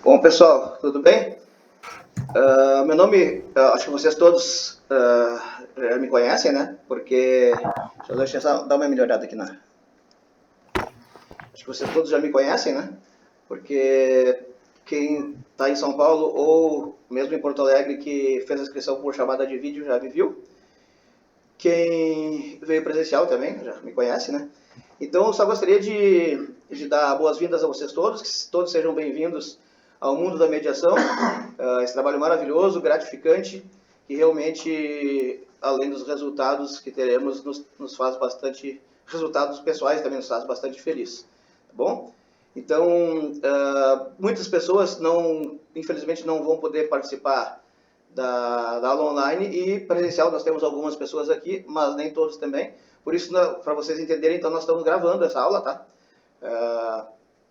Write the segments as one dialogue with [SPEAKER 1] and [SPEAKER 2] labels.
[SPEAKER 1] Bom, pessoal, tudo bem? Meu nome, acho que vocês todos já me conhecem, né? Porque. Deixa eu só dar uma melhorada aqui na. Acho que vocês todos já me conhecem, né? Porque quem está em São Paulo ou mesmo em Porto Alegre que fez a inscrição por chamada de vídeo já me viu. Quem veio presencial também já me conhece, né? Então, eu só gostaria de dar boas-vindas a vocês todos, que todos sejam bem-vindos ao mundo da mediação, esse trabalho maravilhoso, gratificante, que realmente, além dos resultados que teremos, nos faz bastante, resultados pessoais também nos faz bastante feliz, tá bom? Então, muitas pessoas, infelizmente, não vão poder participar da aula online, e presencial nós temos algumas pessoas aqui, mas nem todos também. Por isso, para vocês entenderem, então nós estamos gravando essa aula, tá?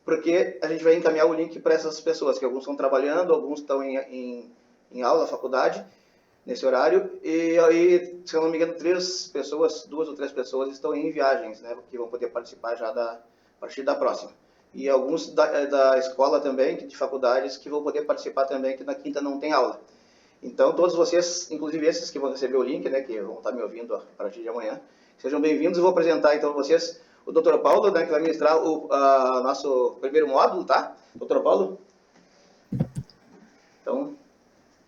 [SPEAKER 1] Porque a gente vai encaminhar o link para essas pessoas, que alguns estão trabalhando, alguns estão em aula, faculdade, nesse horário, e aí, se eu não me engano, duas ou três pessoas estão em viagens, né, que vão poder participar já a partir da próxima. E alguns da escola também, de faculdades, que vão poder participar também, que na quinta não tem aula. Então, todos vocês, inclusive esses que vão receber o link, né, que vão estar me ouvindo a partir de amanhã, sejam bem-vindos. Eu vou apresentar, então, a vocês o Dr. Paulo, né, que vai ministrar o nosso primeiro módulo, tá? Dr. Paulo? Então,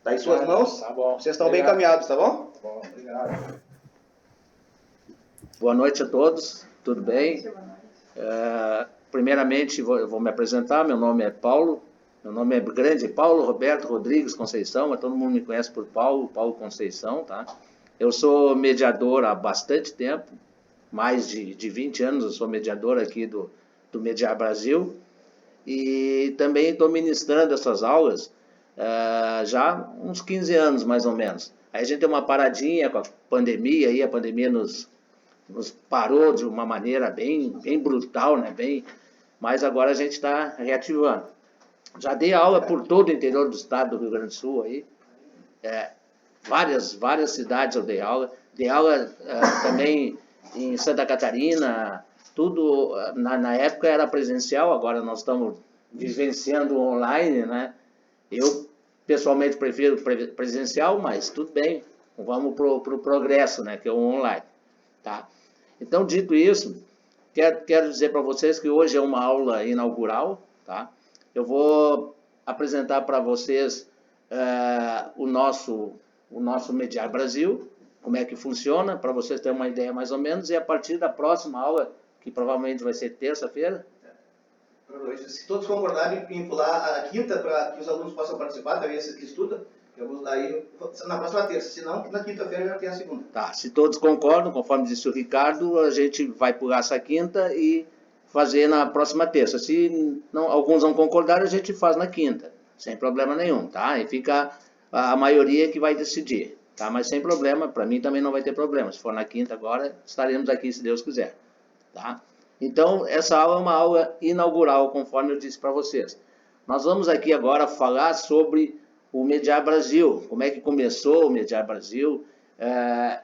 [SPEAKER 1] tá em suas mãos. Tá bom. Vocês estão bem encaminhados, tá bom?
[SPEAKER 2] Tá bom, obrigado.
[SPEAKER 3] Boa noite a todos, tudo bem? Primeiramente, eu vou me apresentar. Meu nome é Paulo. Meu nome é grande, Paulo Roberto Rodrigues Conceição, mas todo mundo me conhece por Paulo Conceição, tá? Eu sou mediador há bastante tempo, mais de 20 anos eu sou mediador aqui do Mediar Brasil, e também estou ministrando essas aulas já uns 15 anos, mais ou menos. Aí a gente tem uma paradinha com a pandemia, aí a pandemia nos parou de uma maneira bem brutal, né? Mas agora a gente está reativando. Já dei aula por todo o interior do estado do Rio Grande do Sul, aí. Várias cidades eu dei aula. Dei aula também em Santa Catarina, tudo na época era presencial, agora nós estamos vivenciando online, né? Eu, pessoalmente, prefiro presencial, mas tudo bem, vamos para o progresso, né? Que é o online, tá? Então, dito isso, quero dizer para vocês que hoje é uma aula inaugural, tá? Eu vou apresentar para vocês o nosso Mediar Brasil, como é que funciona, para vocês terem uma ideia mais ou menos, e a partir da próxima aula, que provavelmente vai ser terça-feira.
[SPEAKER 1] Se todos concordarem em pular a quinta, para que os alunos possam participar, também esses que estudam, aí na próxima terça, senão na quinta-feira já tem a segunda.
[SPEAKER 3] Tá, se todos concordam, conforme disse o Ricardo, a gente vai pular essa quinta e fazer na próxima terça. Se alguns não concordarem, a gente faz na quinta, sem problema nenhum, tá? E fica a maioria que vai decidir, tá? Mas sem problema, para mim também não vai ter problema. Se for na quinta agora, estaremos aqui se Deus quiser, tá? Então, essa aula é uma aula inaugural, conforme eu disse para vocês. Nós vamos aqui agora falar sobre o Mediar Brasil, como é que começou o Mediar Brasil,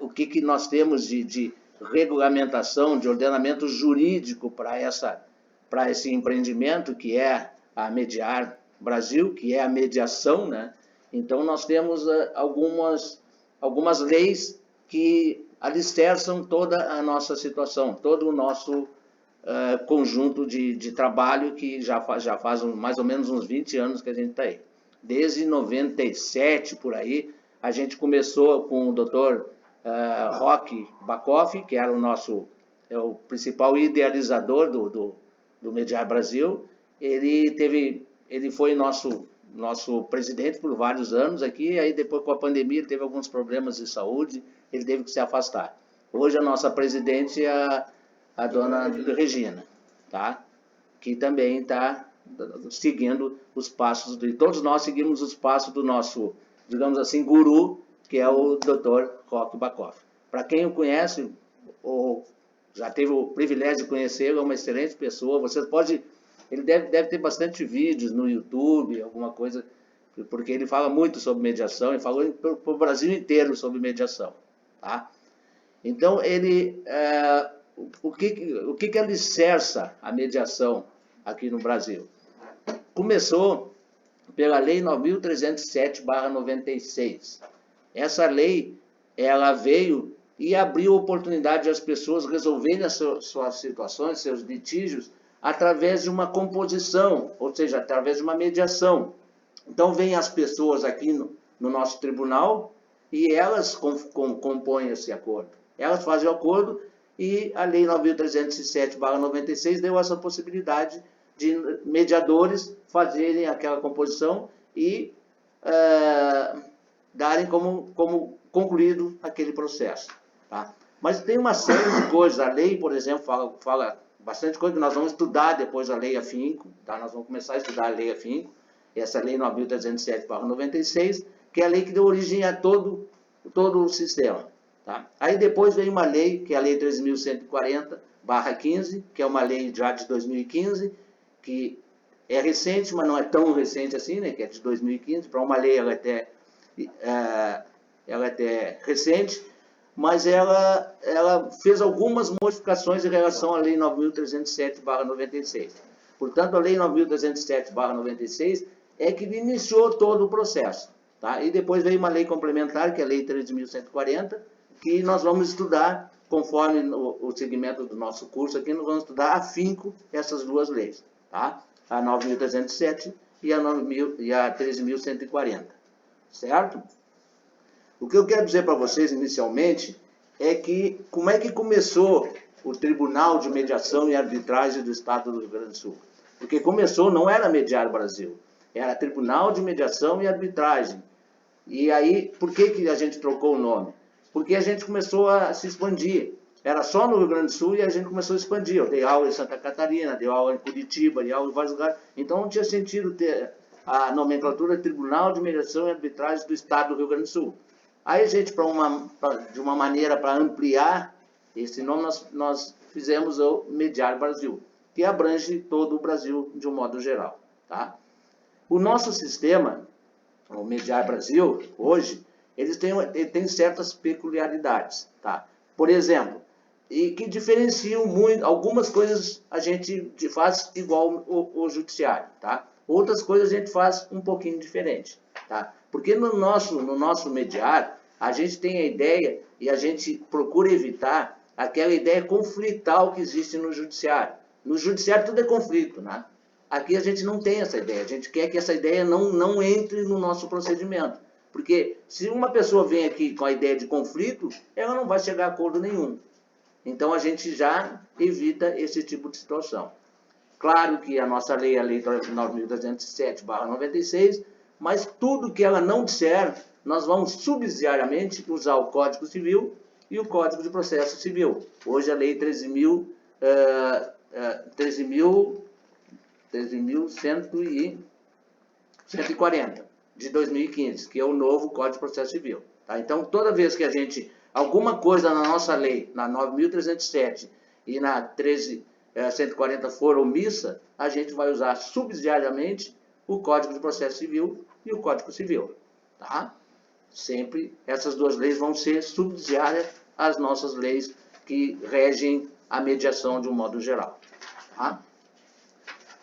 [SPEAKER 3] o que nós temos de regulamentação, de ordenamento jurídico para esse empreendimento que é a Mediar Brasil, que é a mediação, né? Então, nós temos algumas leis que alicerçam toda a nossa situação, todo o nosso conjunto de trabalho que já faz mais ou menos uns 20 anos que a gente está aí. Desde 97, por aí, a gente começou com o Dr. Roque Bacoff, que era o principal idealizador do Mediar Brasil. Ele foi nosso presidente por vários anos aqui, aí depois com a pandemia ele teve alguns problemas de saúde, ele teve que se afastar. Hoje a nossa presidente é a dona Regina, tá? Que também está seguindo os passos, todos nós seguimos os passos do nosso, digamos assim, guru, que é o Dr. Roque Bacoff. Para quem o conhece, ou já teve o privilégio de conhecê-lo, é uma excelente pessoa. Ele deve ter bastante vídeos no YouTube, alguma coisa, porque ele fala muito sobre mediação, ele falou para o Brasil inteiro sobre mediação, tá? Então, o que alicerça a mediação aqui no Brasil? Começou pela Lei 9.307/96. Essa lei, ela veio e abriu oportunidade às pessoas resolverem as suas situações, seus litígios, através de uma composição, ou seja, através de uma mediação. Então, vêm as pessoas aqui no nosso tribunal e elas compõem esse acordo. Elas fazem o acordo e a Lei 9.307/96 deu essa possibilidade de mediadores fazerem aquela composição e darem como concluído aquele processo. Tá? Mas tem uma série de coisas. A lei, por exemplo, fala bastante coisa que nós vamos estudar depois a lei afinco. Tá? Nós vamos começar a estudar a lei afinco. Essa lei 9.307/96, que é a lei que deu origem a todo o sistema. Tá? Aí depois vem uma lei, que é a Lei 13.140/15, que é uma lei já de 2015, que é recente, mas não é tão recente assim, né? Que é de 2015. Para uma lei ela é até recente, mas ela fez algumas modificações em relação à Lei 9.307/96. Portanto, a Lei 9.307/96 é que iniciou todo o processo. Tá? E depois veio uma lei complementar, que é a Lei 13.140, que nós vamos estudar, conforme o segmento do nosso curso aqui, nós vamos estudar afinco essas duas leis. Tá? A 9.307 e a 13.140. Certo? O que eu quero dizer para vocês inicialmente é que como é que começou o Tribunal de Mediação e Arbitragem do Estado do Rio Grande do Sul. Porque começou, não era Mediar Brasil, era Tribunal de Mediação e Arbitragem. E aí, por que a gente trocou o nome? Porque a gente começou a se expandir. Era só no Rio Grande do Sul e a gente começou a expandir. Eu dei aula em Santa Catarina, dei aula em Curitiba, dei aula em vários lugares. Então não tinha sentido ter a nomenclatura Tribunal de Mediação e Arbitragem do Estado do Rio Grande do Sul. Aí a gente, de uma maneira para ampliar esse nome, nós fizemos o Mediar Brasil, que abrange todo o Brasil de um modo geral. Tá? O nosso sistema, o Mediar Brasil, hoje, ele tem certas peculiaridades. Tá? Por exemplo, e que diferenciam muito, algumas coisas a gente faz igual o judiciário. Tá? Outras coisas a gente faz um pouquinho diferente. Tá? Porque no nosso mediar, a gente tem a ideia e a gente procura evitar aquela ideia conflital que existe no judiciário. No judiciário tudo é conflito, né? Aqui a gente não tem essa ideia. A gente quer que essa ideia não entre no nosso procedimento. Porque se uma pessoa vem aqui com a ideia de conflito, ela não vai chegar a acordo nenhum. Então a gente já evita esse tipo de situação. Claro que a nossa lei é a Lei 9.307/96, mas tudo que ela não disser, nós vamos subsidiariamente usar o Código Civil e o Código de Processo Civil. Hoje a Lei 13.140, de 2015, que é o novo Código de Processo Civil. Tá? Então, toda vez que alguma coisa na nossa lei, na 9.307 e na 13.140 for omissa, a gente vai usar subsidiariamente o Código de Processo Civil e o Código Civil. Tá? Sempre essas duas leis vão ser subsidiárias às nossas leis que regem a mediação de um modo geral. Tá?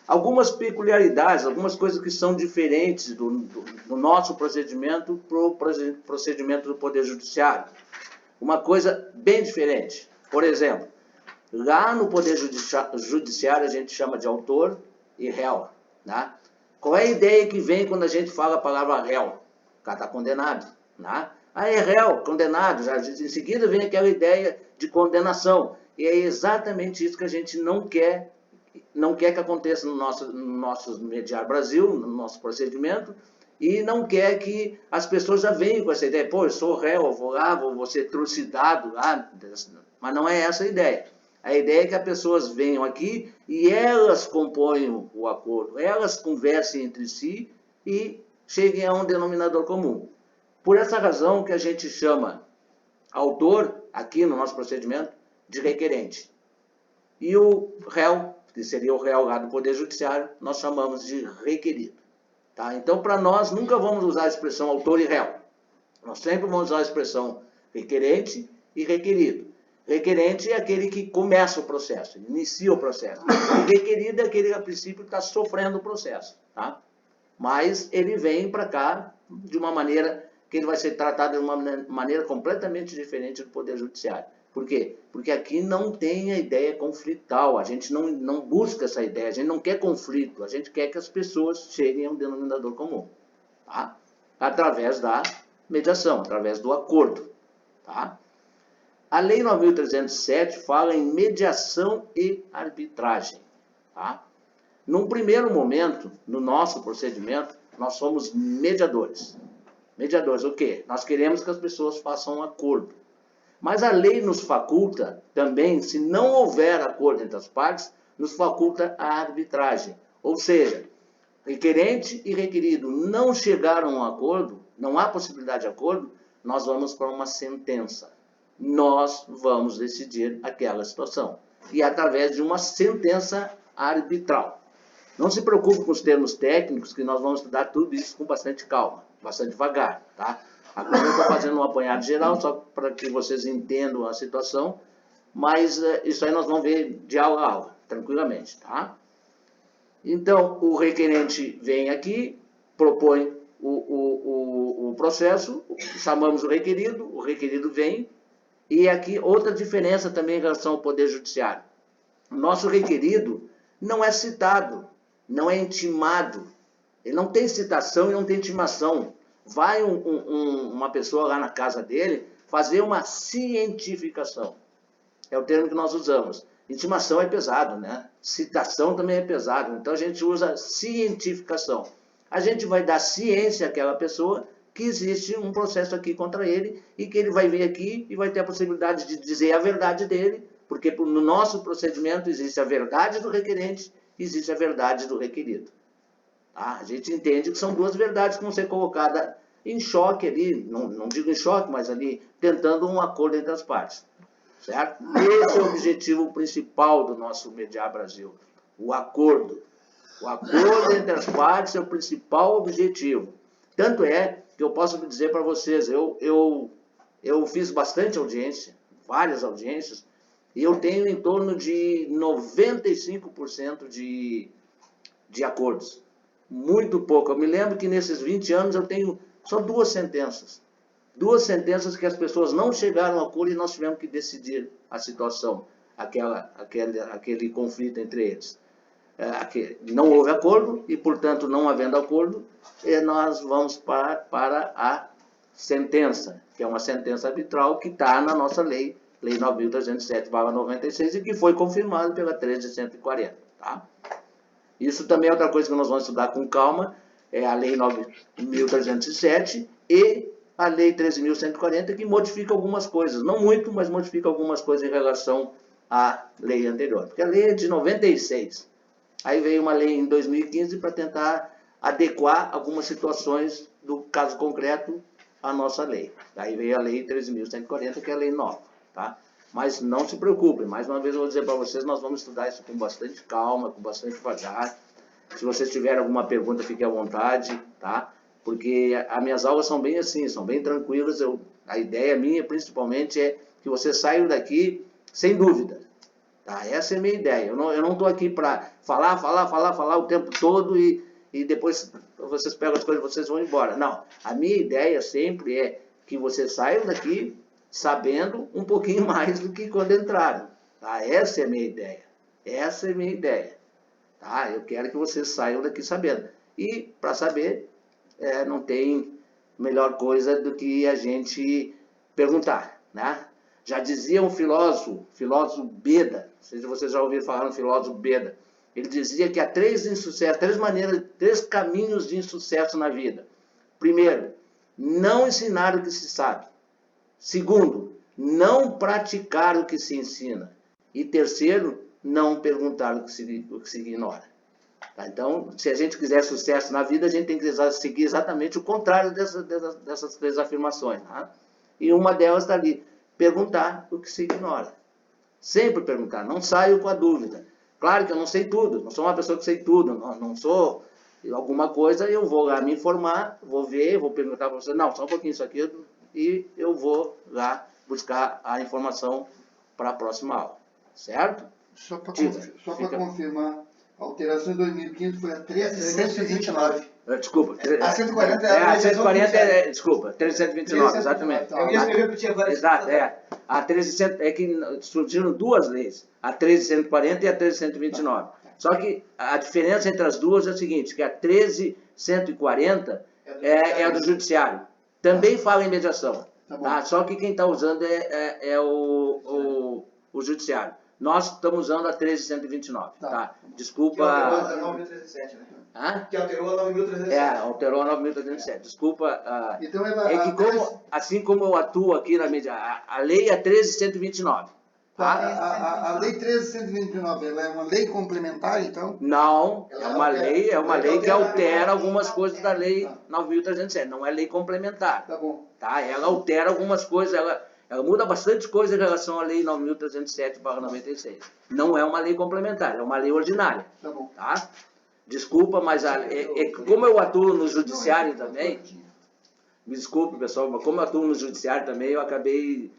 [SPEAKER 3] Algumas peculiaridades, algumas coisas que são diferentes do nosso procedimento para o procedimento do Poder Judiciário. Uma coisa bem diferente. Por exemplo, lá no Poder Judiciário a gente chama de autor e réu. Né? Qual é a ideia que vem quando a gente fala a palavra réu? O cara está condenado. Né? É réu, condenado. Já, em seguida vem aquela ideia de condenação. E é exatamente isso que a gente não quer que aconteça no nosso Mediar Brasil, no nosso procedimento, e não quer que as pessoas já venham com essa ideia. Pô, eu sou réu, eu vou lá, vou ser trucidado lá. Mas não é essa a ideia. A ideia é que as pessoas venham aqui e elas compõem o acordo, elas conversem entre si e cheguem a um denominador comum. Por essa razão que a gente chama autor, aqui no nosso procedimento, de requerente. E o réu, que seria o réu lá do Poder Judiciário, nós chamamos de requerido. Tá? Então, para nós, nunca vamos usar a expressão autor e réu. Nós sempre vamos usar a expressão requerente e requerido. Requerente é aquele que começa o processo, inicia o processo. E requerido é aquele que, a princípio, está sofrendo o processo. Tá? mas ele vem para cá de uma maneira que ele vai ser tratado de uma maneira completamente diferente do Poder Judiciário. Por quê? Porque aqui não tem a ideia conflital, a gente não busca essa ideia, a gente não quer conflito, a gente quer que as pessoas cheguem a um denominador comum, tá? Através da mediação, através do acordo. Tá? A Lei 9.307 fala em mediação e arbitragem. Tá? Num primeiro momento, no nosso procedimento, nós somos mediadores. Mediadores, o quê? Nós queremos que as pessoas façam um acordo. Mas a lei nos faculta também, se não houver acordo entre as partes, nos faculta a arbitragem. Ou seja, requerente e requerido não chegaram a um acordo, não há possibilidade de acordo, nós vamos para uma sentença. Nós vamos decidir aquela situação. E através de uma sentença arbitral. Não se preocupe com os termos técnicos, que nós vamos estudar tudo isso com bastante calma, bastante devagar, tá? Agora eu estou fazendo um apanhado geral, só para que vocês entendam a situação, mas isso aí nós vamos ver de aula a aula, tranquilamente, tá? Então, o requerente vem aqui, propõe o processo, chamamos o requerido vem, e aqui outra diferença também em relação ao Poder Judiciário. O nosso requerido não é citado, não é intimado, ele não tem citação e não tem intimação. Vai uma pessoa lá na casa dele fazer uma cientificação. É o termo que nós usamos. Intimação é pesado, né? Citação também é pesado. Então a gente usa cientificação. A gente vai dar ciência àquela pessoa que existe um processo aqui contra ele e que ele vai vir aqui e vai ter a possibilidade de dizer a verdade dele, porque no nosso procedimento existe a verdade do requerente e existe a verdade do requerido. Tá? A gente entende que são duas verdades que vão ser colocadas em choque ali, não digo em choque, mas ali tentando um acordo entre as partes. Certo? Esse é o objetivo principal do nosso Mediar Brasil, o acordo. O acordo entre as partes é o principal objetivo. Tanto é que eu posso dizer para vocês, eu fiz bastante audiência, várias audiências, e eu tenho em torno de 95% de acordos. Muito pouco. Eu me lembro que nesses 20 anos eu tenho só duas sentenças. Duas sentenças que as pessoas não chegaram a acordo e nós tivemos que decidir a situação, aquele conflito entre eles. Não houve acordo e, portanto, não havendo acordo, nós vamos para a sentença, que é uma sentença arbitral que está na nossa lei 9.307/96, e que foi confirmada pela 13.140. Tá? Isso também é outra coisa que nós vamos estudar com calma, é a lei 9.307 e a lei 13.140, que modifica algumas coisas, não muito, mas modifica algumas coisas em relação à lei anterior. Porque a lei é de 96. Aí veio uma lei em 2015 para tentar adequar algumas situações do caso concreto à nossa lei. Aí veio a lei 13.140, que é a lei nova. Tá? Mas não se preocupem, mais uma vez eu vou dizer para vocês, nós vamos estudar isso com bastante calma, com bastante devagar. Se vocês tiverem alguma pergunta, fiquem à vontade, tá? Porque as minhas aulas são bem assim, são bem tranquilas. A ideia minha, principalmente, é que vocês saiam daqui sem dúvida. Tá? Essa é a minha ideia. Eu não estou aqui para falar o tempo todo e depois vocês pegam as coisas e vocês vão embora. Não, a minha ideia sempre é que vocês saiam daqui sabendo um pouquinho mais do que quando entraram. Tá? Essa é a minha ideia. Essa é a minha ideia. Tá? Eu quero que vocês saiam daqui sabendo. E, para saber, não tem melhor coisa do que a gente perguntar. Né? Já dizia um filósofo Beda, não sei se vocês já ouviram falar no filósofo Beda, ele dizia que há três caminhos de insucesso na vida. Primeiro, não ensinar o que se sabe. Segundo, não praticar o que se ensina. E terceiro, não perguntar o que se ignora. Tá? Então, se a gente quiser sucesso na vida, a gente tem que seguir exatamente o contrário dessas três afirmações. Tá? E uma delas está ali, perguntar o que se ignora. Sempre perguntar, não saio com a dúvida. Claro que eu não sei tudo, não sou uma pessoa que sei tudo, não sou alguma coisa, eu vou lá me informar, vou ver, vou perguntar para você, não, só um pouquinho isso aqui, e eu vou lá buscar a informação para a próxima aula. Certo?
[SPEAKER 2] Só para confirmar, a alteração em 2015 foi a 13.129.
[SPEAKER 3] Desculpa.
[SPEAKER 2] A 140 é
[SPEAKER 3] a 140 desculpa, 1329, exatamente.
[SPEAKER 1] Eu ia escrever porque tinha várias.
[SPEAKER 3] Exato, A 1300, é que surgiram duas leis, a 1340 e a 1329. Só que a diferença entre as duas é a seguinte, que a 1340 é a do judiciário. Também fala em mediação, tá? Só que quem está usando é o judiciário. Nós estamos usando a 1329, tá? Desculpa...
[SPEAKER 1] Que alterou a 9.307, né?
[SPEAKER 3] Hã?
[SPEAKER 1] Que alterou a 9.307.
[SPEAKER 3] Alterou a 9.307. Desculpa.
[SPEAKER 2] Então,
[SPEAKER 3] é que assim como eu atuo aqui na mídia, a lei é 1329.
[SPEAKER 2] A lei 1329, ela é uma lei complementar, então?
[SPEAKER 3] Não, é uma lei que altera algumas coisas da lei 9.307. Não é lei complementar.
[SPEAKER 2] Tá bom.
[SPEAKER 3] Tá? Ela altera algumas coisas, ela muda bastante coisa em relação à lei 9.307/96. Não é uma lei complementar, é uma lei ordinária.
[SPEAKER 2] Tá bom.
[SPEAKER 3] Tá? Desculpa, mas como eu atuo no judiciário também, me desculpe, pessoal, mas como eu atuo no judiciário também, eu acabei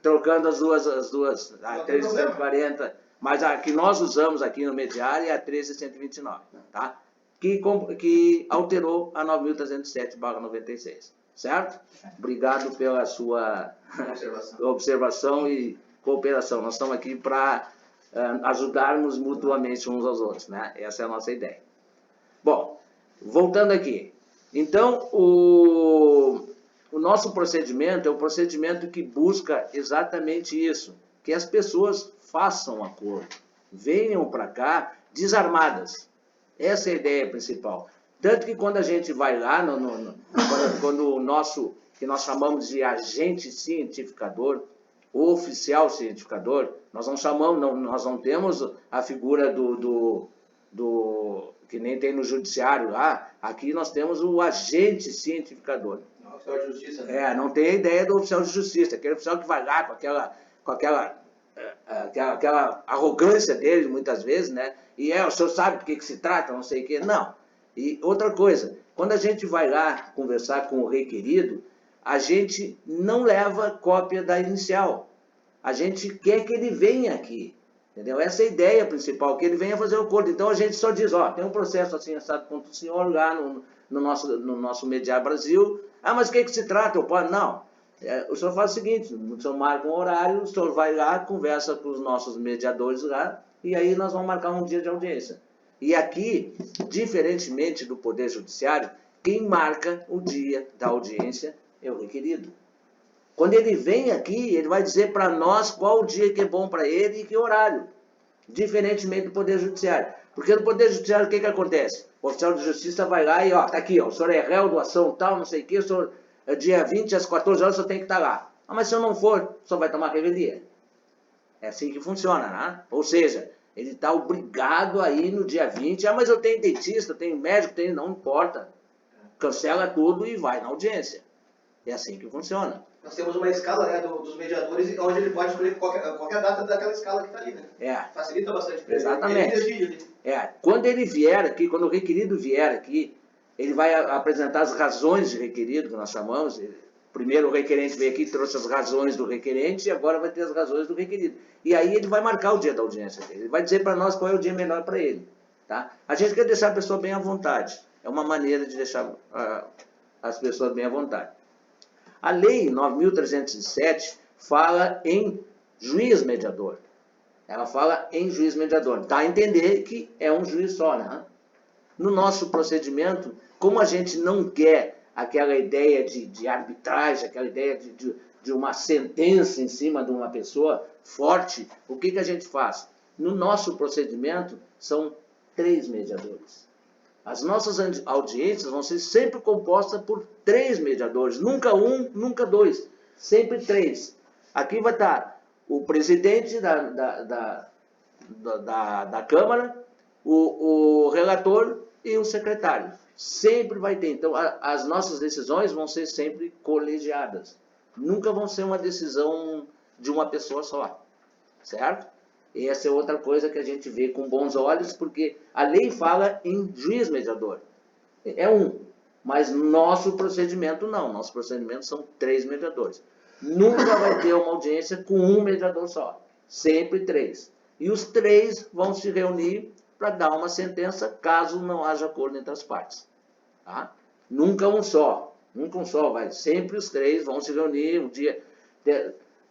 [SPEAKER 3] trocando as duas, a 1340, mas a que nós usamos aqui no mediário é a 1329, tá? Que alterou a 9.307/96, certo? Obrigado pela sua observação e cooperação. Nós estamos aqui para ajudarmos mutuamente uns aos outros, né? Essa é a nossa ideia. Bom, voltando aqui. Então, o nosso procedimento é um procedimento que busca exatamente isso, que as pessoas façam acordo, venham para cá desarmadas. Essa é a ideia principal. Tanto que quando a gente vai lá, quando o nosso, que nós chamamos de agente cientificador, ou oficial cientificador, nós não chamamos, nós não temos a figura do que nem tem no judiciário lá, aqui nós temos o agente cientificador.
[SPEAKER 1] Oficial de justiça. Né?
[SPEAKER 3] Não tem a ideia do oficial de justiça, aquele oficial que vai lá com aquela arrogância dele, muitas vezes, né? E o senhor sabe do que se trata, não sei o quê. Não. E outra coisa, quando a gente vai lá conversar com o requerido, a gente não leva cópia da inicial. A gente quer que ele venha aqui. Entendeu? Essa é a ideia principal, que ele venha fazer o acordo. Então a gente só diz, tem um processo assim, assado contra o senhor lá no nosso Mediar Brasil. Mas o que se trata? Não. O senhor faz o seguinte, o senhor marca um horário, o senhor vai lá, conversa com os nossos mediadores lá, e aí nós vamos marcar um dia de audiência. E aqui, diferentemente do Poder Judiciário, quem marca o dia da audiência é o requerido. Quando ele vem aqui, ele vai dizer para nós qual o dia que é bom para ele e que horário. Diferentemente do Poder Judiciário. Porque no Poder Judiciário, o que acontece? O oficial de justiça vai lá e, tá aqui, o senhor é réu do ação tal, não sei o quê, o senhor, dia 20 às 14 horas, o senhor tem que estar lá. Mas se eu não for, o senhor vai tomar revelia. É assim que funciona, né? Ou seja, ele está obrigado a ir no dia 20, mas eu tenho dentista, eu tenho médico, não importa. Cancela tudo e vai na audiência. É assim que funciona.
[SPEAKER 1] Nós temos uma escala, né, dos mediadores, onde ele pode escolher qualquer data daquela escala que está ali, né? Facilita bastante.
[SPEAKER 3] Exatamente.
[SPEAKER 1] Ele decide ali.
[SPEAKER 3] Quando ele vier aqui, quando o requerido vier aqui, ele vai apresentar as razões de requerido, que nós chamamos. Primeiro o requerente veio aqui, trouxe as razões do requerente, e agora vai ter as razões do requerido. E aí ele vai marcar o dia da audiência dele. Ele vai dizer para nós qual é o dia melhor para ele. Tá? A gente quer deixar a pessoa bem à vontade. É uma maneira de deixar as pessoas bem à vontade. A lei 9.307 fala em juiz mediador. Ela fala em juiz mediador. Dá a entender que é um juiz só, né? No nosso procedimento, como a gente não quer aquela ideia de arbitragem, aquela ideia de uma sentença em cima de uma pessoa forte, o que a gente faz? No nosso procedimento, são 3 mediadores. As nossas audiências vão ser sempre compostas por 3 mediadores, nunca 1, nunca 2, sempre 3. Aqui vai estar o presidente da Câmara, o relator e o secretário. Sempre vai ter. Então, as nossas decisões vão ser sempre colegiadas. Nunca vão ser uma decisão de uma pessoa só, certo? E essa é outra coisa que a gente vê com bons olhos, porque a lei fala em juiz mediador. É um, mas nosso procedimento não. Nosso procedimento são 3 mediadores. Nunca vai ter uma audiência com um mediador só. Sempre 3. E os 3 vão se reunir para dar uma sentença, caso não haja acordo entre as partes. Tá? Nunca um só, vai. Sempre os três vão se reunir um dia.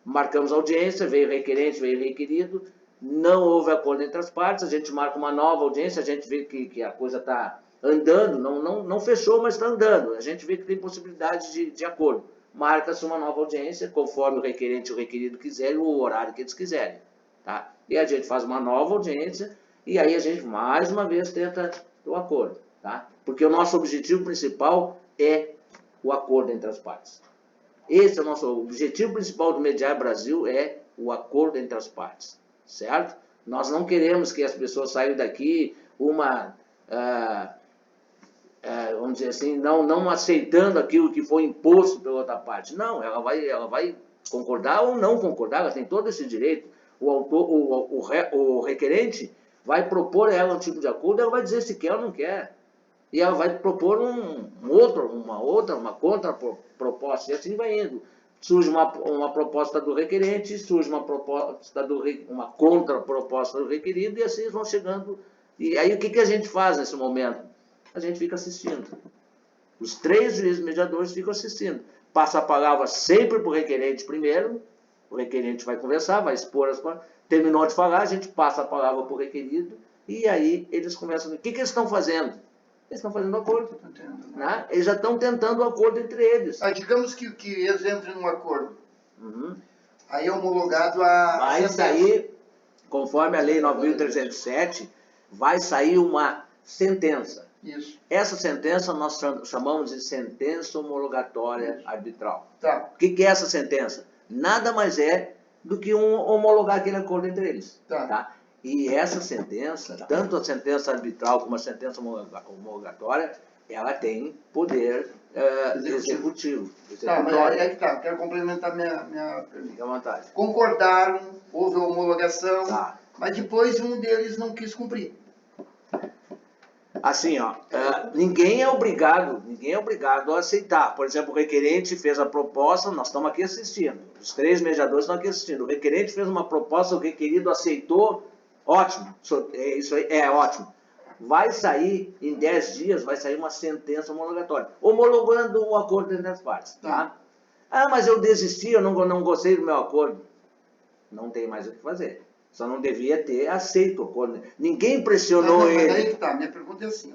[SPEAKER 3] Marcamos audiência, veio requerente, veio requerido, não houve acordo entre as partes, a gente marca uma nova audiência, a gente vê que a coisa está andando, não fechou, mas está andando, a gente vê que tem possibilidade de acordo. Marca-se uma nova audiência, conforme o requerente e o requerido quiserem, o horário que eles quiserem. Tá? E a gente faz uma nova audiência, e aí a gente mais uma vez tenta o acordo. Tá? Porque o nosso objetivo principal é o acordo entre as partes. Esse é o nosso objetivo principal do Mediar Brasil, é o acordo entre as partes, certo? Nós não queremos que as pessoas saiam daqui vamos dizer assim, não aceitando aquilo que foi imposto pela outra parte. Não, ela vai concordar ou não concordar, ela tem todo esse direito. O requerente vai propor a ela um tipo de acordo, ela vai dizer se quer ou não quer. E ela vai propor uma contraproposta, e assim vai indo. Surge uma proposta do requerente, surge uma contraproposta do requerido, e assim eles vão chegando. E aí o que a gente faz nesse momento? A gente fica assistindo. Os três juízes mediadores ficam assistindo. Passa a palavra sempre para o requerente primeiro, o requerente vai conversar, vai expor as palavras. Terminou de falar, a gente passa a palavra para o requerido, e aí eles começam. O que eles estão fazendo? Eles estão fazendo acordo. Né? Eles já estão tentando um acordo entre eles.
[SPEAKER 2] Digamos que eles entrem num acordo.
[SPEAKER 3] Uhum.
[SPEAKER 2] Aí é homologado a...
[SPEAKER 3] Vai sair, conforme a Lei 9.307, vai sair uma sentença.
[SPEAKER 2] Isso.
[SPEAKER 3] Essa sentença nós chamamos de sentença homologatória arbitral.
[SPEAKER 2] Tá.
[SPEAKER 3] O que é essa sentença? Nada mais é do que homologar aquele acordo entre eles. Tá? E essa sentença, tanto a sentença arbitral como a sentença homologatória, ela tem poder executivo.
[SPEAKER 2] Tá, mas aí é que tá. Quero complementar minha pergunta.
[SPEAKER 3] Fique à vontade.
[SPEAKER 2] Concordaram, houve homologação,
[SPEAKER 3] Tá.
[SPEAKER 2] mas depois um deles não quis cumprir.
[SPEAKER 3] Assim, ninguém é obrigado a aceitar. Por exemplo, o requerente fez a proposta, nós estamos aqui assistindo. Os três mediadores estão aqui assistindo. O requerente fez uma proposta, o requerido aceitou. Ótimo, isso aí é ótimo. Vai sair, em 10 dias, vai sair uma sentença homologatória, homologando o acordo entre as partes. Tá? Mas eu desisti, eu não gostei do meu acordo. Não tem mais o que fazer. Só não devia ter aceito o acordo. Ninguém pressionou ele.
[SPEAKER 2] Mas aí que tá, minha pergunta é assim,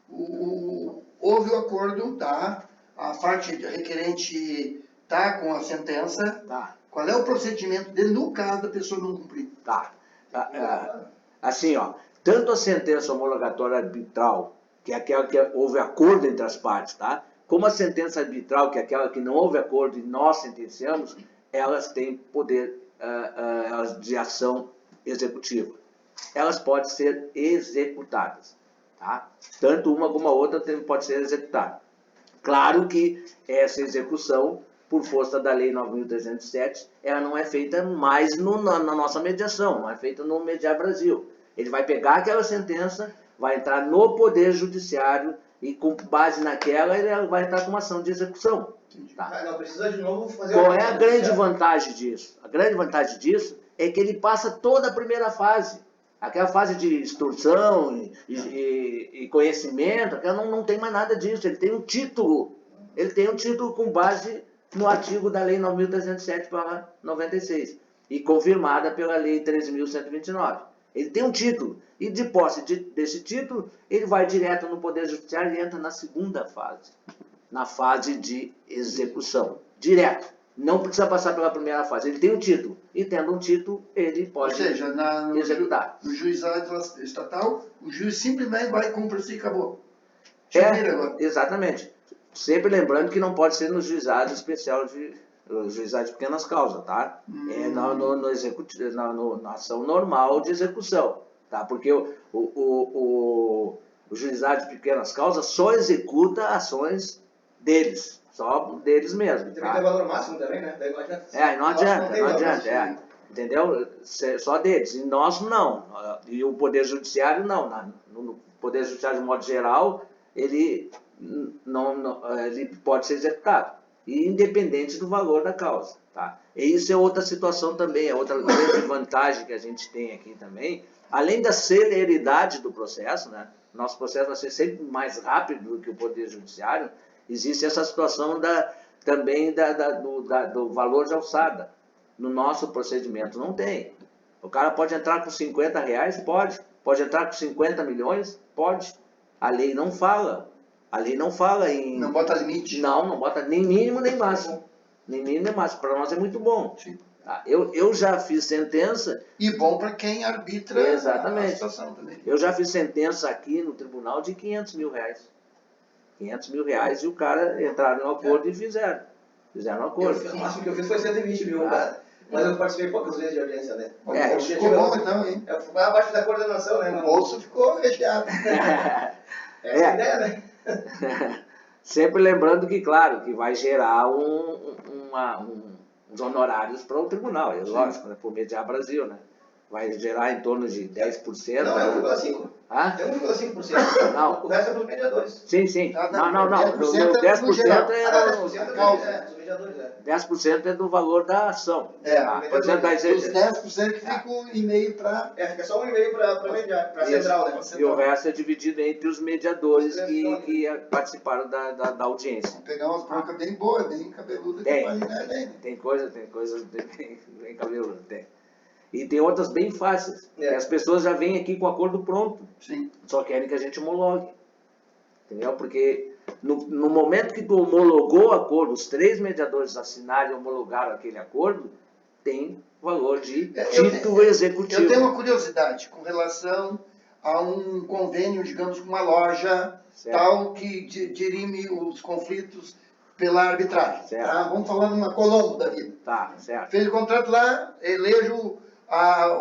[SPEAKER 2] houve o acordo, tá? A parte requerente tá com a sentença.
[SPEAKER 3] Tá.
[SPEAKER 2] Qual é o procedimento dele no caso da pessoa não cumprir?
[SPEAKER 3] Tá. Assim, tanto a sentença homologatória arbitral, que é aquela que houve acordo entre as partes, tá? Como a sentença arbitral, que é aquela que não houve acordo e nós sentenciamos, elas têm poder de ação executiva. Elas podem ser executadas, tá? Tanto uma como a outra pode ser executada. Claro que essa execução, por força da Lei 9.307, ela não é feita mais na nossa mediação, não é feita no Mediar Brasil. Ele vai pegar aquela sentença, vai entrar no Poder Judiciário e, com base naquela, ele vai entrar com uma ação de execução. Tá?
[SPEAKER 1] Não precisa de novo fazer.
[SPEAKER 3] Qual é a grande vantagem disso? A grande vantagem disso é que ele passa toda a primeira fase. Aquela fase de instrução e conhecimento, aquela não tem mais nada disso. Ele tem um título. Ele tem um título com base no artigo da Lei 9.307/96 e confirmada pela Lei 13.129. Ele tem um título. E de posse desse título, ele vai direto no Poder Judiciário e entra na segunda fase. Na fase de execução. Direto. Não precisa passar pela primeira fase. Ele tem um título. E tendo um título, ele pode executar.
[SPEAKER 2] No juizado estatal, o juiz simplesmente vai cumprir e acabou.
[SPEAKER 3] Exatamente. Sempre lembrando que não pode ser no juizado especial juizado de pequenas causas, tá? É na ação normal de execução, tá? Porque o juizado de pequenas causas só executa ações deles, só deles mesmo.
[SPEAKER 1] Tem que ter valor máximo também, né?
[SPEAKER 3] Não adianta. Entendeu? Só deles. E nós não. E o Poder Judiciário não. No Poder Judiciário, de modo geral, ele pode ser executado, independente do valor da causa. Tá? E isso é outra situação também, é outra grande vantagem que a gente tem aqui também, além da celeridade do processo, né? nosso processo vai ser sempre mais rápido do que o Poder Judiciário, existe essa situação também do valor de alçada. No nosso procedimento não tem. O cara pode entrar com 50 reais? Pode. Pode entrar com 50 milhões? Pode. A lei não fala. A lei não fala em...
[SPEAKER 2] Não bota limite?
[SPEAKER 3] Não bota nem mínimo nem máximo. Nem mínimo nem máximo. Para nós é muito bom.
[SPEAKER 2] Sim.
[SPEAKER 3] Eu já fiz sentença...
[SPEAKER 2] E bom para quem arbitra
[SPEAKER 3] exatamente.
[SPEAKER 2] A situação também.
[SPEAKER 3] Eu já fiz sentença aqui no tribunal de 500 mil reais. 500 mil reais e o cara entraram em um acordo e fizeram. Fizeram um acordo.
[SPEAKER 1] O máximo que eu fiz foi 120 mil, cara. Mas eu participei poucas vezes de audiência, né?
[SPEAKER 2] O ficou bom então, hein?
[SPEAKER 1] Foi abaixo da coordenação, né?
[SPEAKER 2] O bolso ficou recheado.
[SPEAKER 1] Essa é a ideia, né?
[SPEAKER 3] Sempre lembrando que, claro, que vai gerar uns honorários para o tribunal, é lógico, né? Por mediar Brasil, né? Vai gerar em torno de 10%.
[SPEAKER 1] Não, é 1,5%.
[SPEAKER 3] Hã?
[SPEAKER 1] É 1,5%.
[SPEAKER 3] Não.
[SPEAKER 1] O resto é para os mediadores.
[SPEAKER 3] Sim, sim.
[SPEAKER 2] Não,
[SPEAKER 3] Não.
[SPEAKER 2] 10%
[SPEAKER 3] O 10%
[SPEAKER 2] é
[SPEAKER 1] dos mediadores, é.
[SPEAKER 3] 10% é do valor da ação. Por exemplo,
[SPEAKER 2] Os 10% que ficam em meio para...
[SPEAKER 1] Fica só 1,5% para mediar, para a central, né?
[SPEAKER 3] E o resto é dividido entre os mediadores que participaram da audiência.
[SPEAKER 2] Vou pegar umas broncas bem boas, bem cabeludas.
[SPEAKER 3] Tem coisa bem cabeluda, tem. E tem outras bem fáceis. As pessoas já vêm aqui com o acordo pronto.
[SPEAKER 2] Sim.
[SPEAKER 3] Só querem que a gente homologue. Entendeu? Porque no momento que tu homologou o acordo, os 3 mediadores assinaram e homologaram aquele acordo, tem valor de título executivo.
[SPEAKER 2] Eu tenho uma curiosidade com relação a um convênio, digamos, com uma loja tal que dirime os conflitos pela arbitragem. Tá? Vamos falar numa Colombo da vida.
[SPEAKER 3] Tá, certo.
[SPEAKER 2] Fez o contrato lá, elejo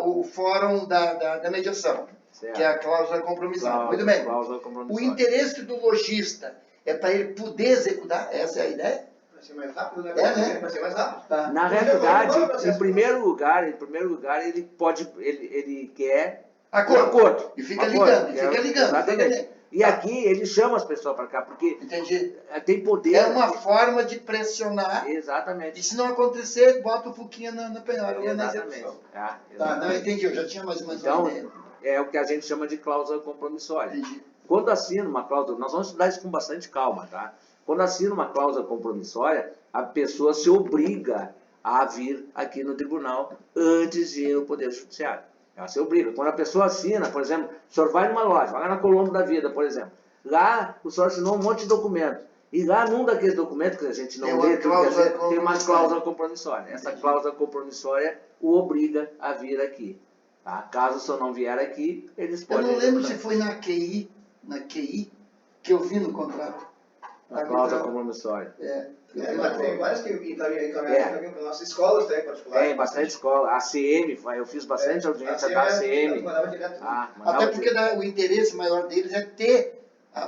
[SPEAKER 2] o fórum da mediação, certo, que é a cláusula compromissória. Muito bem. O interesse do lojista é para ele poder executar, essa é a ideia?
[SPEAKER 1] Para ser mais rápido, né?
[SPEAKER 2] Para
[SPEAKER 1] ser mais rápido.
[SPEAKER 2] Tá.
[SPEAKER 3] Na realidade, em primeiro lugar, ele quer
[SPEAKER 2] acordo. E fica ligando.
[SPEAKER 3] Exatamente. E aqui ele chama as pessoas para cá, porque tem poder.
[SPEAKER 2] É uma forma de pressionar.
[SPEAKER 3] Exatamente.
[SPEAKER 2] E se não acontecer, bota o Fuquinha na penhora.
[SPEAKER 3] Exatamente.
[SPEAKER 2] Não, entendi, eu já tinha mais ou menos
[SPEAKER 3] uma ideia. É o que a gente chama de cláusula compromissória.
[SPEAKER 2] Entendi.
[SPEAKER 3] Quando assina uma cláusula, nós vamos estudar isso com bastante calma, tá? Quando assina uma cláusula compromissória, a pessoa se obriga a vir aqui no tribunal antes de ir no Poder Judiciário. Ela se obriga. Quando a pessoa assina, por exemplo, o senhor vai numa loja, vai lá na Colombo da Vida, por exemplo. Lá, o senhor assinou um monte de documentos. E lá, num daqueles documentos que a gente não lê, tem uma cláusula compromissória. Essa cláusula compromissória o obriga a vir aqui. Tá? Caso o senhor não vier aqui, eles podem...
[SPEAKER 2] Eu não lembro se foi na QI, que eu vi no contrato.
[SPEAKER 3] A cláusula compromissória.
[SPEAKER 1] Tem várias que encaminham para nossas escolas também, particular.
[SPEAKER 3] Tem bastante escola. A ACM, eu fiz bastante audiência da ACM.
[SPEAKER 2] Até porque o interesse maior deles é ter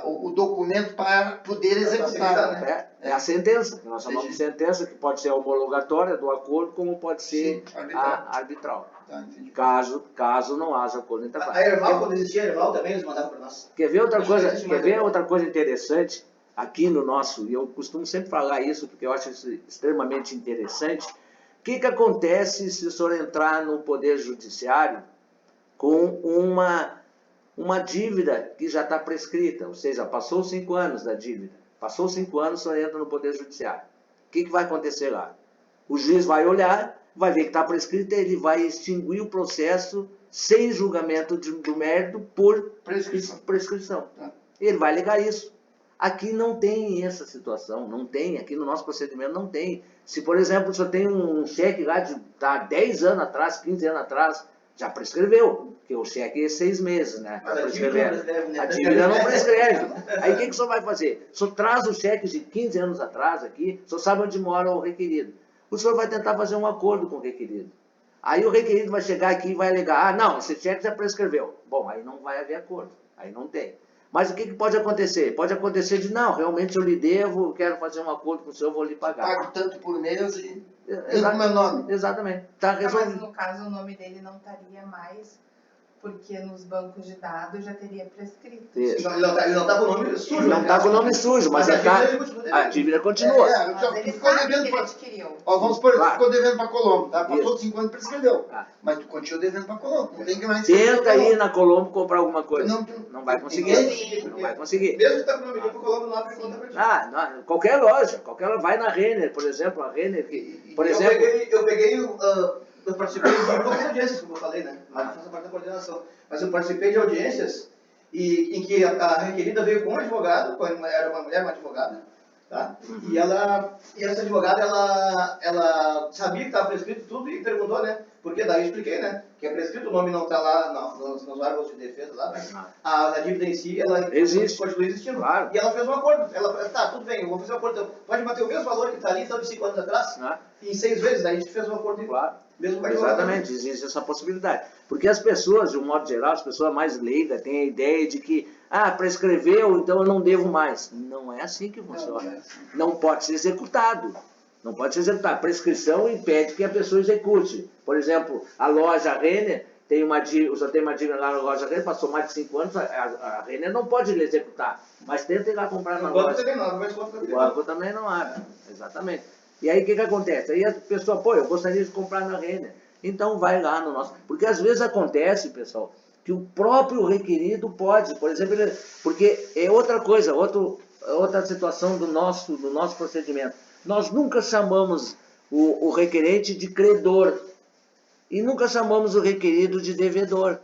[SPEAKER 2] o documento para poder executar.
[SPEAKER 3] Né? É a sentença, que nós chamamos de sentença, que pode ser a homologatória do acordo, como pode ser a arbitral. Caso não haja acordo entre partes.
[SPEAKER 1] A Erval, quando existia a Erval, também eles mandavam para nós.
[SPEAKER 3] Quer ver outra coisa interessante? Aqui no nosso, e eu costumo sempre falar isso, porque eu acho isso extremamente interessante. O que acontece se o senhor entrar no Poder Judiciário com uma dívida que já está prescrita? Ou seja, passou 5 anos da dívida. Passou 5 anos, o senhor entra no Poder Judiciário. O que vai acontecer lá? O juiz vai olhar, vai ver que está prescrita, ele vai extinguir o processo sem julgamento do mérito por prescrição. Ele vai alegar isso. Aqui não tem essa situação, não tem, aqui no nosso procedimento não tem. Se, por exemplo, o senhor tem um cheque lá de 10 anos atrás, 15 anos atrás, já prescreveu, porque o cheque é 6 meses, né?
[SPEAKER 1] Mas a dívida não prescreve, né?
[SPEAKER 3] A dívida não prescreve. Aí o que o senhor vai fazer? O senhor traz os cheques de 15 anos atrás aqui, o senhor sabe onde mora o requerido. O senhor vai tentar fazer um acordo com o requerido. Aí o requerido vai chegar aqui e vai alegar, não, esse cheque já prescreveu. Bom, aí não vai haver acordo, aí não tem. Mas o que pode acontecer? Pode acontecer de, não, realmente eu lhe devo, quero fazer um acordo com o senhor, vou lhe pagar.
[SPEAKER 2] Pago tanto por mês e com o meu nome.
[SPEAKER 3] Exatamente. Tá resolvido.
[SPEAKER 4] Mas no caso o nome dele não estaria mais Porque nos bancos de dados já teria prescrito.
[SPEAKER 1] Ele não está com o nome sujo.
[SPEAKER 3] Ele não está com o nome sujo, mas a dívida continua.
[SPEAKER 2] Tu ficou devendo para... Vamos supor, tu ficou devendo para Colombo, tá? Passou 5 anos, prescreveu. Mas tu continua devendo para Colombo. Não tem que mais...
[SPEAKER 3] Tenta ir na Colombo comprar alguma coisa. Não vai conseguir. Não vai conseguir.
[SPEAKER 1] Mesmo que está com o nome para Colombo, não abre conta para ti.
[SPEAKER 3] Qualquer loja. Vai na Renner, por exemplo. A Renner, por exemplo...
[SPEAKER 1] Eu participei de poucas audiências, como eu falei, né? Mas não faço parte da coordenação. Mas eu participei de audiências em que a requerida veio com um advogado, era uma mulher, uma advogada, tá? E essa advogada, ela sabia que estava prescrito tudo e perguntou, né? Porque daí eu expliquei, né? Que é prescrito, o nome não está lá nos órgãos de defesa lá, mas a dívida em si, ela continua existindo.
[SPEAKER 3] Claro.
[SPEAKER 1] E ela fez um acordo. Ela falou, tá, tudo bem, eu vou fazer um acordo. Pode bater o mesmo valor que está ali, então de 5 anos atrás, em 6 vezes, daí a gente fez um acordo.
[SPEAKER 3] Claro.
[SPEAKER 1] Mesmo
[SPEAKER 3] Exatamente, existe essa possibilidade. Porque as pessoas, de um modo geral, as pessoas mais leigas, têm a ideia de que, prescreveu, então eu não devo mais. Não é assim que funciona. Não pode ser executado. Não pode ser executado. A prescrição impede que a pessoa execute. Por exemplo, a loja Renner, só tem uma dívida lá na loja Renner, passou mais de 5 anos, a Renner não pode executar. Mas tenta ir lá comprar na loja. O banco também não abre. Exatamente. E aí o que acontece? Aí a pessoa, eu gostaria de comprar na Renner. Então vai lá no nosso... Porque às vezes acontece, pessoal, que o próprio requerido pode, por exemplo, porque é outra coisa, outra situação do nosso procedimento. Nós nunca chamamos o requerente de credor e nunca chamamos o requerido de devedor.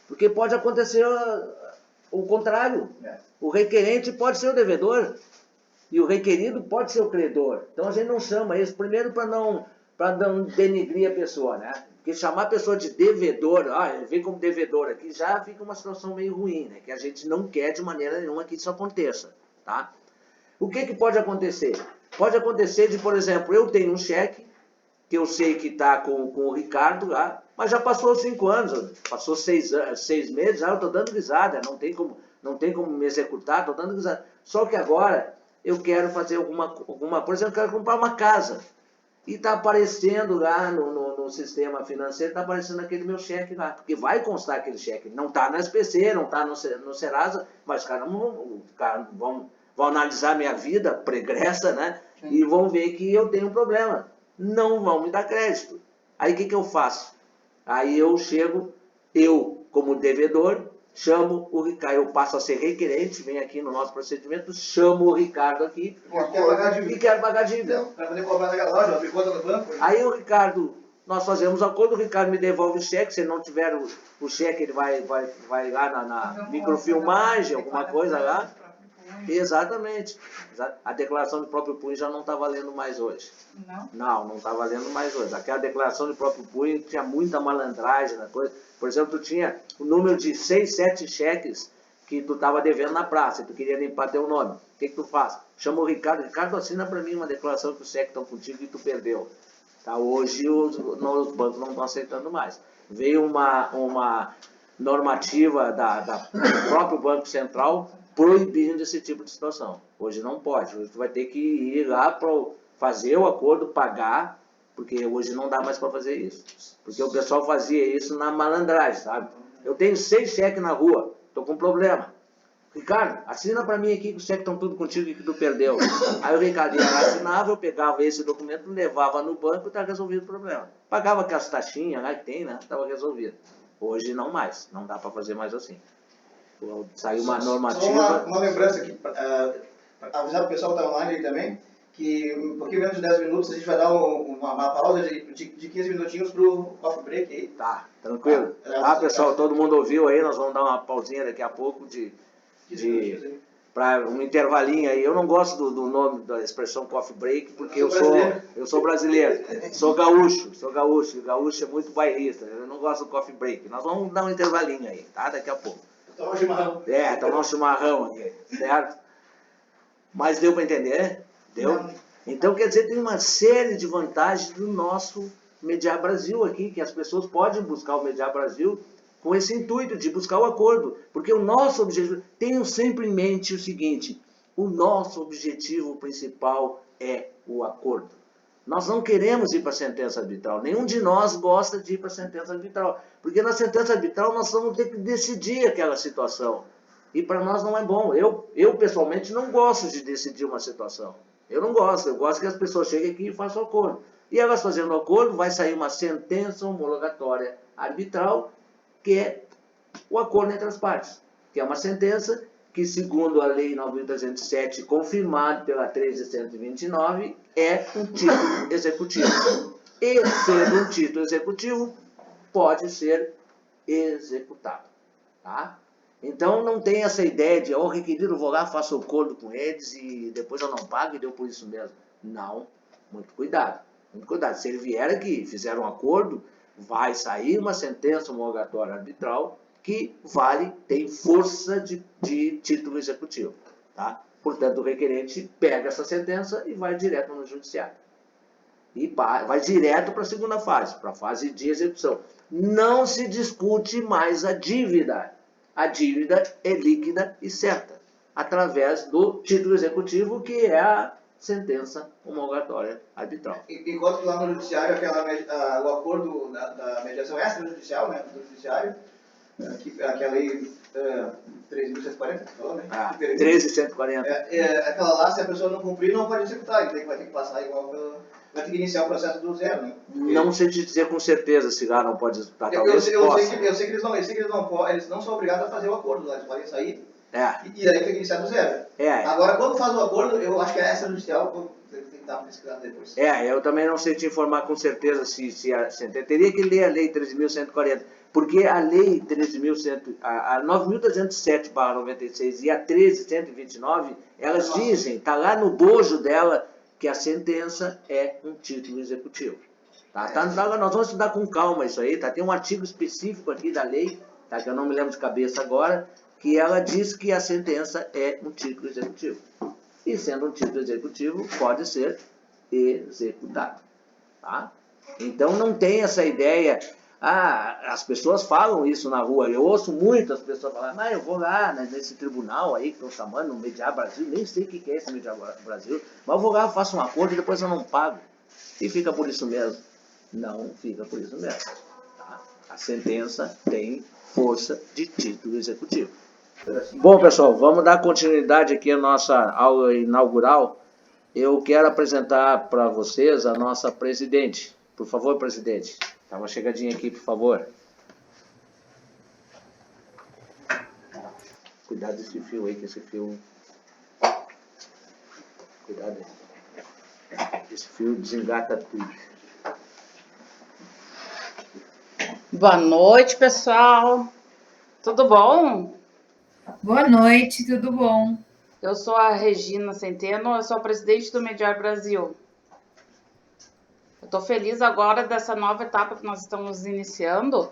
[SPEAKER 3] Porque pode acontecer o contrário. O requerente pode ser o devedor. E o requerido pode ser o credor. Então a gente não chama isso, primeiro para não denigrir a pessoa, né? Porque chamar a pessoa de devedor, ele vem como devedor aqui, já fica uma situação meio ruim, né? Que a gente não quer de maneira nenhuma que isso aconteça, tá? O que pode acontecer? Pode acontecer de, por exemplo, eu tenho um cheque, que eu sei que está com o Ricardo lá, mas já passou 5 anos, passou 6 meses, já eu estou dando risada, não tem como me executar, estou dando risada. Só que agora eu quero fazer por exemplo, eu quero comprar uma casa. E está aparecendo lá no sistema financeiro, está aparecendo aquele meu cheque lá. Porque vai constar aquele cheque. Não está na SPC, não está no Serasa, mas os caras vão analisar minha vida pregressa, né? E vão ver que eu tenho um problema. Não vão me dar crédito. Aí o que eu faço? Aí eu chego, como devedor, chamo o Ricardo, eu passo a ser requerente, venho aqui no nosso procedimento, chamo o Ricardo aqui e quero pagar a dívida.
[SPEAKER 1] Para poder comprar naquela loja, abrir conta no banco.
[SPEAKER 3] Aí o Ricardo, nós fazemos acordo, o Ricardo me devolve o cheque, se ele não tiver o cheque, ele vai lá na microfilmagem, alguma coisa lá. Exatamente. A declaração de próprio punho já não está valendo mais hoje. Não está valendo mais hoje. Aquela declaração de próprio punho tinha muita malandragem na coisa. Por exemplo, tu tinha o número de 6, 7 cheques que tu estava devendo na praça e tu queria limpar teu nome. O que tu faz? Chama o Ricardo. Ricardo, assina para mim uma declaração que os cheques estão contigo e tu perdeu. Tá? Hoje os bancos não estão aceitando mais. Veio uma normativa do próprio Banco Central proibindo esse tipo de situação. Hoje não pode. Hoje tu vai ter que ir lá para fazer o acordo, pagar, porque hoje não dá mais para fazer isso. Porque o pessoal fazia isso na malandragem, sabe? Eu tenho 6 cheques na rua, estou com problema. Ricardo, assina para mim aqui que os cheques estão tudo contigo e que tu perdeu. Aí o Ricardo ia lá, assinava, eu pegava esse documento, levava no banco e estava resolvido o problema. Pagava aquelas taxinhas lá que tem, né? Estava resolvido. Hoje não mais, não dá para fazer mais assim. Saiu uma normativa...
[SPEAKER 1] Só uma lembrança aqui, para avisar o pessoal que está online aí também, que um pouquinho menos de 10 minutos a gente vai dar uma pausa de 15 minutinhos para o coffee break aí.
[SPEAKER 3] Tá, tranquilo. Pessoal, todo mundo ouviu aí, nós vamos dar uma pausinha daqui a pouco para um intervalinho aí. Eu não gosto do nome da expressão coffee break, porque eu sou brasileiro, sou gaúcho. Gaúcho é muito bairrista, eu não gosto do coffee break. Nós vamos dar um intervalinho aí, tá? Daqui a pouco.
[SPEAKER 1] Tomar um chimarrão.
[SPEAKER 3] Tomar um chimarrão aqui, certo? Mas deu para entender? Deu? Não. Então, quer dizer, tem uma série de vantagens do nosso Mediar Brasil aqui, que as pessoas podem buscar o Mediar Brasil com esse intuito de buscar o acordo. Porque o nosso objetivo, tenham sempre em mente o seguinte, o nosso objetivo principal é o acordo. Nós não queremos ir para a sentença arbitral. Nenhum de nós gosta de ir para a sentença arbitral. Porque na sentença arbitral nós vamos ter que decidir aquela situação. E para nós não é bom. Eu pessoalmente não gosto de decidir uma situação. Eu não gosto. Eu gosto que as pessoas cheguem aqui e façam acordo. E elas fazendo o acordo, vai sair uma sentença homologatória arbitral, que é o acordo entre as partes. Que é uma sentença que, segundo a Lei 9.307, confirmado pela 13.129, é um título executivo. E, sendo um título executivo, pode ser executado. Tá? Então, não tem essa ideia de, requerido, vou lá, faço acordo com eles e depois eu não pago e deu por isso mesmo. Não. Muito cuidado. Muito cuidado. Se ele vier aqui, fizer um acordo, vai sair uma sentença homologatória arbitral que tem força de título executivo. Tá? Portanto, o requerente pega essa sentença e vai direto no judiciário. E vai direto para a segunda fase, para a fase de execução. Não se discute mais a dívida. A dívida é líquida e certa, através do título executivo, que é a sentença homologatória arbitral.
[SPEAKER 1] Enquanto que lá no judiciário, o acordo da mediação extrajudicial, né, do judiciário, aquela lei 13.140, que falou, né?
[SPEAKER 3] 13.140.
[SPEAKER 1] Aquela lá, se a pessoa não cumprir, não pode executar, então vai ter que passar igual vai ter que iniciar o processo do zero, né?
[SPEAKER 3] Não sei te dizer com certeza se lá não pode executar,
[SPEAKER 1] talvez possa. Eu sei que eles não são obrigados a fazer o acordo lá, eles podem sair e aí tem que iniciar do zero. Agora, quando faz o acordo, eu acho que a extrajudicial tem que estar pesquisado depois.
[SPEAKER 3] Eu também não sei te informar com certeza se teria que ler a Lei 13.140, porque a Lei 9.307/96 e a 13.129, elas dizem, está lá no bojo dela, que a sentença é um título executivo. Tá? Nós vamos estudar com calma isso aí, tá? Tem um artigo específico aqui da lei, tá? Que eu não me lembro de cabeça agora, que ela diz que a sentença é um título executivo. E sendo um título executivo, pode ser executado. Tá? Então não tem essa ideia... as pessoas falam isso na rua, eu ouço muitas pessoas falar, eu vou lá nesse tribunal aí que estão chamando, o Mediar Brasil, nem sei o que é esse Mediar Brasil, mas eu vou lá, faço um acordo e depois eu não pago. E fica por isso mesmo. Não fica por isso mesmo. Tá? A sentença tem força de título executivo. Bom, pessoal, vamos dar continuidade aqui à nossa aula inaugural. Eu quero apresentar para vocês a nossa presidente. Por favor, presidente. Dá uma chegadinha aqui, por favor. Cuidado desse fio aí, que esse fio... Cuidado aí. Esse fio desengata tudo.
[SPEAKER 5] Boa noite, pessoal. Tudo bom?
[SPEAKER 6] Boa noite, tudo bom?
[SPEAKER 5] Eu sou a Regina Centeno, eu sou a presidente do Mediar Brasil. Eu estou feliz agora dessa nova etapa que nós estamos iniciando,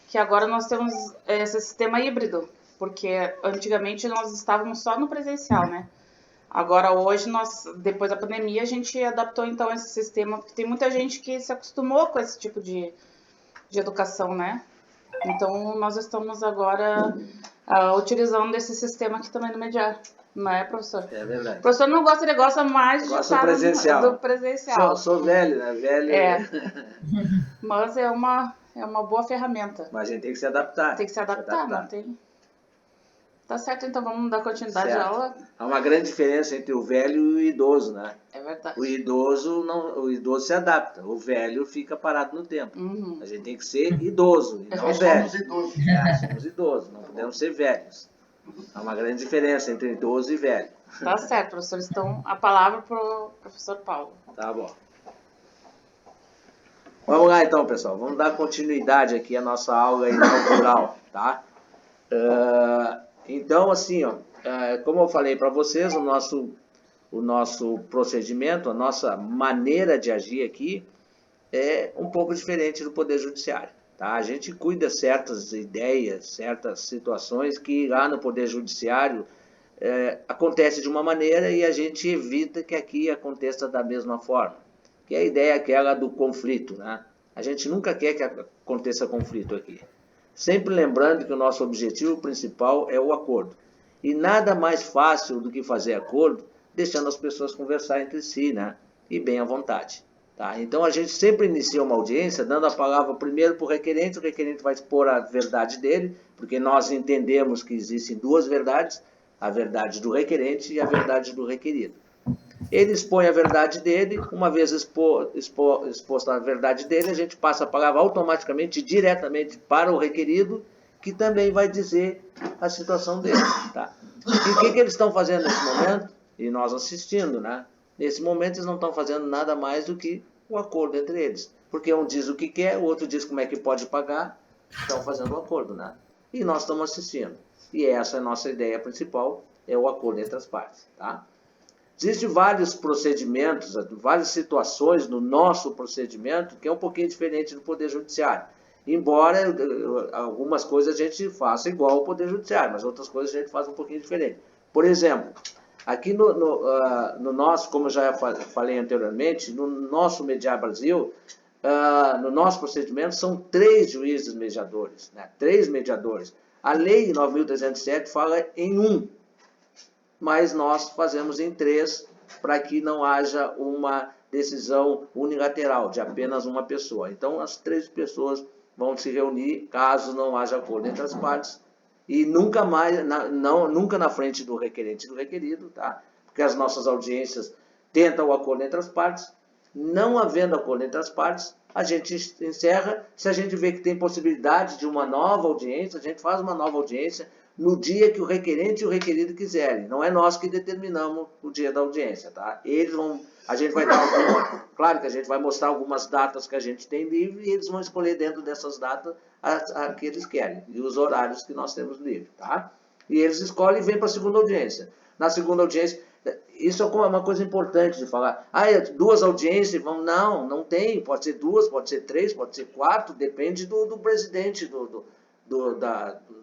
[SPEAKER 5] que agora nós temos esse sistema híbrido, porque antigamente nós estávamos só no presencial, né? Agora hoje, depois da pandemia, a gente adaptou então esse sistema, porque tem muita gente que se acostumou com esse tipo de educação, né? Então nós estamos agora utilizando esse sistema aqui também no Mediar. Não é, professor?
[SPEAKER 3] É verdade.
[SPEAKER 5] O professor não gosta, ele gosta mais de estar do presencial.
[SPEAKER 3] Sou velho, né? Velho.
[SPEAKER 5] Mas é uma boa ferramenta.
[SPEAKER 3] Mas a gente tem que se adaptar.
[SPEAKER 5] Tem que se adaptar, não tem? Tá certo, então vamos dar continuidade à aula.
[SPEAKER 3] Há uma grande diferença entre o velho e o idoso, né?
[SPEAKER 5] É verdade.
[SPEAKER 3] O idoso se adapta, o velho fica parado no tempo.
[SPEAKER 5] Uhum.
[SPEAKER 3] A gente tem que ser idoso, e não velho. Somos idosos. Somos idosos, não podemos ser velhos. Há uma grande diferença entre idoso e velho.
[SPEAKER 5] Tá certo, professor. Então, a palavra para o professor Paulo.
[SPEAKER 3] Tá bom. Vamos lá então, pessoal. Vamos dar continuidade aqui à nossa aula inaugural, tá? Então, assim, como eu falei para vocês, o nosso procedimento, a nossa maneira de agir aqui é um pouco diferente do Poder Judiciário. Tá? A gente cuida certas ideias, certas situações que lá no Poder Judiciário acontece de uma maneira e a gente evita que aqui aconteça da mesma forma. Que é a ideia aquela do conflito, né? A gente nunca quer que aconteça conflito aqui. Sempre lembrando que o nosso objetivo principal é o acordo. E nada mais fácil do que fazer acordo deixando as pessoas conversar entre si, né? E bem à vontade. Tá? Então, a gente sempre inicia uma audiência dando a palavra primeiro para o requerente vai expor a verdade dele, porque nós entendemos que existem duas verdades, a verdade do requerente e a verdade do requerido. Ele expõe a verdade dele, uma vez exposta a verdade dele, a gente passa a palavra automaticamente, diretamente para o requerido, que também vai dizer a situação dele. Tá? E o que eles estão fazendo nesse momento? E nós assistindo, né? Nesse momento eles não estão fazendo nada mais do que o acordo entre eles. Porque um diz o que quer, o outro diz como é que pode pagar, estão fazendo o acordo, né? E nós estamos assistindo. E essa é a nossa ideia principal, é o acordo entre as partes, tá? Existem vários procedimentos, várias situações no nosso procedimento que é um pouquinho diferente do Poder Judiciário. Embora algumas coisas a gente faça igual ao Poder Judiciário, mas outras coisas a gente faz um pouquinho diferente. Por exemplo, aqui no nosso, como eu já falei anteriormente, no nosso Mediar Brasil, no nosso procedimento são 3 juízes mediadores, né? 3 mediadores. A Lei 9.307 fala em 1. Mas nós fazemos em 3 para que não haja uma decisão unilateral de apenas uma pessoa. Então, as 3 pessoas vão se reunir, caso não haja acordo entre as partes, e nunca mais, nunca na frente do requerente e do requerido, tá? Porque as nossas audiências tentam o acordo entre as partes. Não havendo acordo entre as partes, a gente encerra. Se a gente vê que tem possibilidade de uma nova audiência, a gente faz uma nova audiência no dia que o requerente e o requerido quiserem. Não é nós que determinamos o dia da audiência, tá? A gente vai dar claro que a gente vai mostrar algumas datas que a gente tem livre e eles vão escolher dentro dessas datas a que eles querem e os horários que nós temos livre, tá? E eles escolhem e vêm para a segunda audiência. Na segunda audiência, isso é uma coisa importante de falar. É 2 audiências? Não tem. Pode ser 2, pode ser 3, pode ser 4, depende do presidente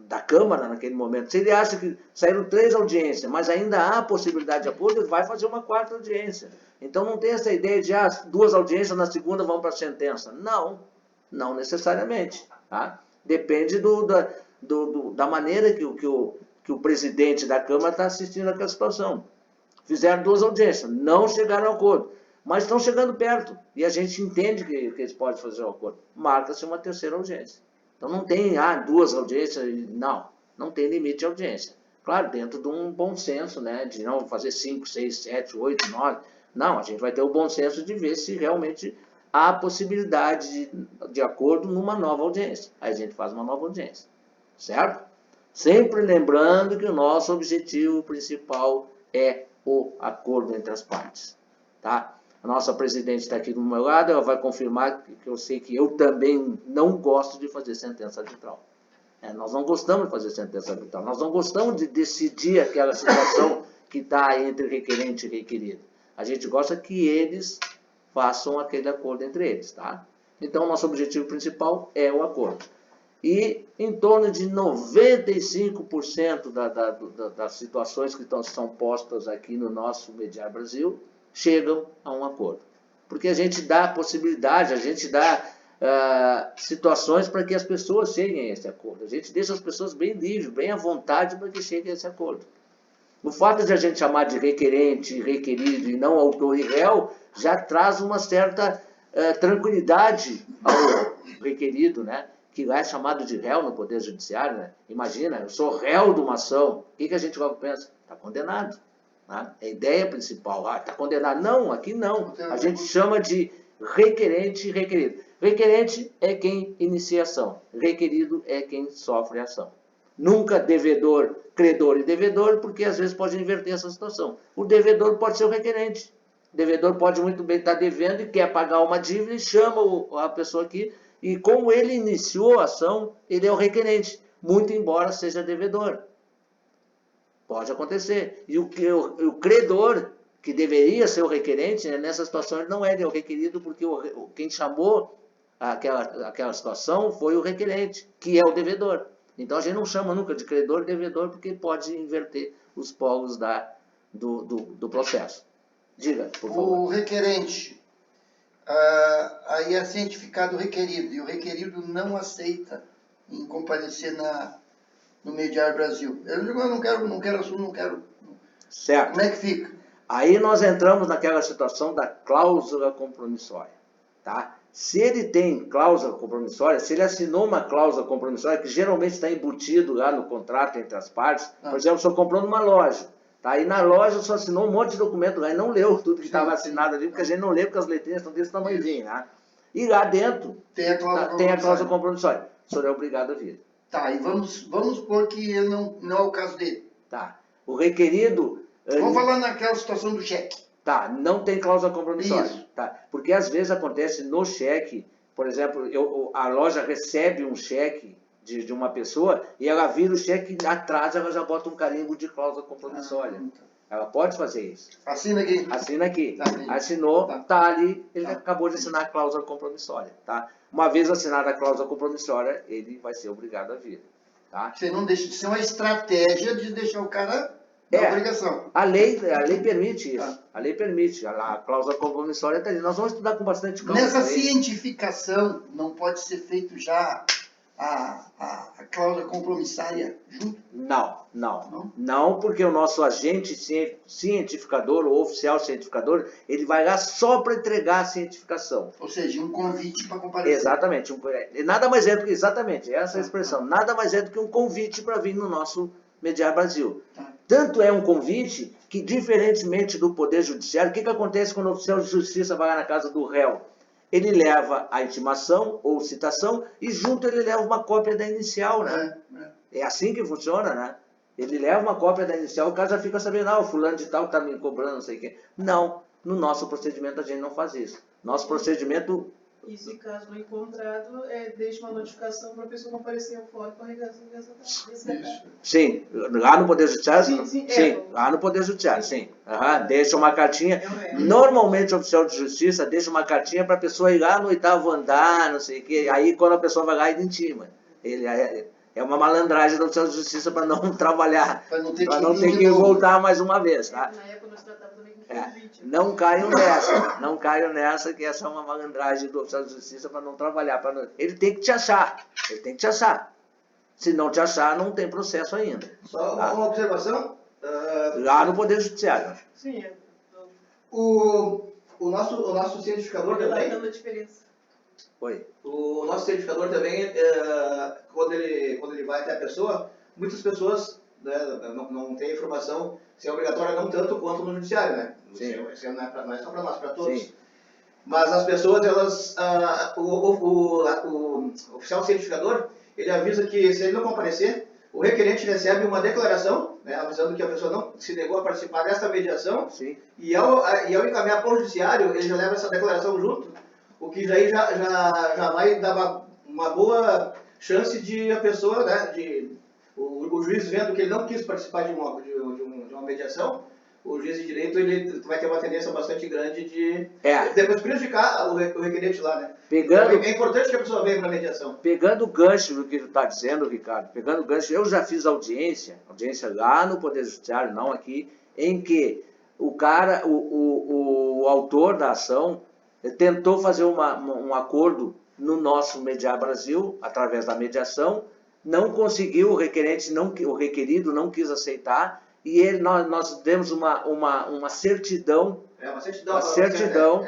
[SPEAKER 3] da Câmara naquele momento. Se ele acha que saíram 3 audiências, mas ainda há possibilidade de acordo, ele vai fazer uma 4ª audiência. Então não tem essa ideia de 2 audiências, na segunda vão para a sentença. Não necessariamente. Tá? Depende da maneira que o presidente da Câmara está assistindo aquela situação. Fizeram 2 audiências, não chegaram ao acordo, mas estão chegando perto. E a gente entende que eles podem fazer o acordo. Marca-se uma 3ª audiência. Então não tem 2 audiências, não tem limite de audiência. Claro, dentro de um bom senso, né, de não fazer 5, 6, 7, 8, 9. Não, a gente vai ter o bom senso de ver se realmente há possibilidade de acordo numa nova audiência. Aí a gente faz uma nova audiência, certo? Sempre lembrando que o nosso objetivo principal é o acordo entre as partes, tá? A nossa presidente está aqui do meu lado, ela vai confirmar que eu sei que eu também não gosto de fazer sentença arbitral. Nós não gostamos de fazer sentença arbitral, nós não gostamos de decidir aquela situação que está entre requerente e requerido. A gente gosta que eles façam aquele acordo entre eles, tá? Então, nosso objetivo principal é o acordo. E em torno de 95% das situações que são postas aqui no nosso Mediar Brasil chegam a um acordo. Porque a gente dá possibilidade, a gente dá situações para que as pessoas cheguem a esse acordo. A gente deixa as pessoas bem livres, bem à vontade para que cheguem a esse acordo. O fato de a gente chamar de requerente, requerido e não autor e réu já traz uma certa tranquilidade ao requerido, né? Que é chamado de réu no Poder Judiciário, né? Imagina, eu sou réu de uma ação. O que a gente logo pensa? Está condenado. Né? É a ideia principal. Está condenado. Não, aqui não. A gente chama de requerente e requerido. Requerente é quem inicia a ação. Requerido é quem sofre a ação. Nunca devedor, credor e devedor, porque às vezes pode inverter essa situação. O devedor pode ser o requerente. O devedor pode muito bem estar devendo e quer pagar uma dívida e chama a pessoa aqui. E como ele iniciou a ação, ele é o requerente, muito embora seja devedor. Pode acontecer. E o credor, que deveria ser o requerente, né, nessa situação ele não é o requerido, porque quem chamou aquela situação foi o requerente, que é o devedor. Então a gente não chama nunca de credor e devedor, porque pode inverter os polos do processo. Diga, por favor.
[SPEAKER 2] O requerente... aí é cientificado o requerido, e o requerido não aceita em comparecer no Mediar Brasil. Eu digo, eu não quero assunto, não quero...
[SPEAKER 3] Certo.
[SPEAKER 2] Como é que fica?
[SPEAKER 3] Aí nós entramos naquela situação da cláusula compromissória. tá? Se ele tem cláusula compromissória, se ele assinou uma cláusula compromissória, que geralmente está embutido lá no contrato entre as partes, por exemplo, o senhor comprou numa loja, tá? E na loja o senhor assinou um monte de documento lá e não leu tudo que estava assinado ali, porque a gente não lê, porque as letrinhas estão desse tamanhozinho, né? E lá dentro tem a cláusula compromissória. O senhor é obrigado a vir.
[SPEAKER 2] Tá, e vamos supor que ele não é o caso dele.
[SPEAKER 3] Tá. O requerido...
[SPEAKER 2] Vamos falar naquela situação do cheque.
[SPEAKER 3] Tá, não tem cláusula compromissória.
[SPEAKER 2] Isso.
[SPEAKER 3] Tá? Porque às vezes acontece no cheque, por exemplo, a loja recebe um cheque de uma pessoa e ela vira o cheque atrás, ela já bota um carimbo de cláusula compromissória. Ela pode fazer isso.
[SPEAKER 2] Assina aqui.
[SPEAKER 3] Assina aqui.
[SPEAKER 2] Tá,
[SPEAKER 3] assinou, tá ali, ele acabou de assinar a cláusula compromissória. Tá? Uma vez assinada a cláusula compromissória, ele vai ser obrigado a vir. Tá?
[SPEAKER 2] Você não deixa de ser uma estratégia de deixar o cara na obrigação.
[SPEAKER 3] A lei permite isso. Tá. A lei permite. A cláusula compromissória está ali. Nós vamos estudar com bastante calma.
[SPEAKER 2] Nessa cientificação, não pode ser feito já a cláusula compromissária junto?
[SPEAKER 3] Não, porque o nosso agente cientificador, ou oficial cientificador, ele vai lá só para entregar a cientificação.
[SPEAKER 2] Ou seja, um convite para comparecer.
[SPEAKER 3] Exatamente. Nada mais é do que, exatamente, essa é a expressão. Nada mais é do que um convite para vir no nosso Mediar Brasil. Tanto é um convite que, diferentemente do Poder Judiciário, o que acontece quando o oficial de justiça vai lá na casa do réu? Ele leva a intimação ou citação e junto ele leva uma cópia da inicial, né? É assim que funciona, né? Ele leva uma cópia da inicial, o cara já fica sabendo, o fulano de tal está me cobrando, não sei o quê. Não, no nosso procedimento a gente não faz isso. Nosso procedimento...
[SPEAKER 7] E se caso não encontrado, deixa uma notificação para a pessoa comparecer ao fórum para resgatar.
[SPEAKER 3] Sim, lá no Poder Judiciário? Sim, lá no Poder Judiciário, sim. Deixa uma cartinha. Normalmente o oficial de justiça deixa uma cartinha para a pessoa ir lá no 8º andar, não sei o quê. Aí quando a pessoa vai lá, ele intima. É uma malandragem do oficial de justiça para não trabalhar, para não ter que voltar mais uma vez. Tá?
[SPEAKER 7] Na época nós tratávamos também com convite.
[SPEAKER 3] Não caiam nessa, que essa é uma malandragem do oficial de justiça para não trabalhar. Ele tem que te achar. Se não te achar, não tem processo ainda.
[SPEAKER 1] Só uma observação.
[SPEAKER 3] Lá no Poder Judiciário.
[SPEAKER 7] Sim,
[SPEAKER 1] o nosso cientificador também...
[SPEAKER 7] dando a diferença.
[SPEAKER 3] Oi.
[SPEAKER 1] O nosso certificador também, quando ele vai até a pessoa, muitas pessoas, né, não têm informação se é obrigatória, não tanto quanto no judiciário, né? Isso não é só para nós, para todos. Sim. Mas as pessoas, elas, o oficial certificador, ele avisa que se ele não comparecer, o requerente recebe uma declaração, né, avisando que a pessoa não se negou a participar desta mediação. Sim. E ao encaminhar para o judiciário, ele já leva essa declaração junto, o que já vai dar uma boa chance de a pessoa, né, o juiz vendo que ele não quis participar de uma mediação, o juiz de direito ele vai ter uma tendência bastante grande de depois prejudicar o requerente lá, né? Então, é importante que a pessoa venha para a mediação.
[SPEAKER 3] Pegando o gancho do que tu está dizendo, Ricardo, eu já fiz audiência lá no Poder Judiciário, não aqui, em que o autor da ação tentou fazer um acordo no nosso Mediar Brasil, através da mediação, não conseguiu, o requerido não quis aceitar, e nós demos uma certidão,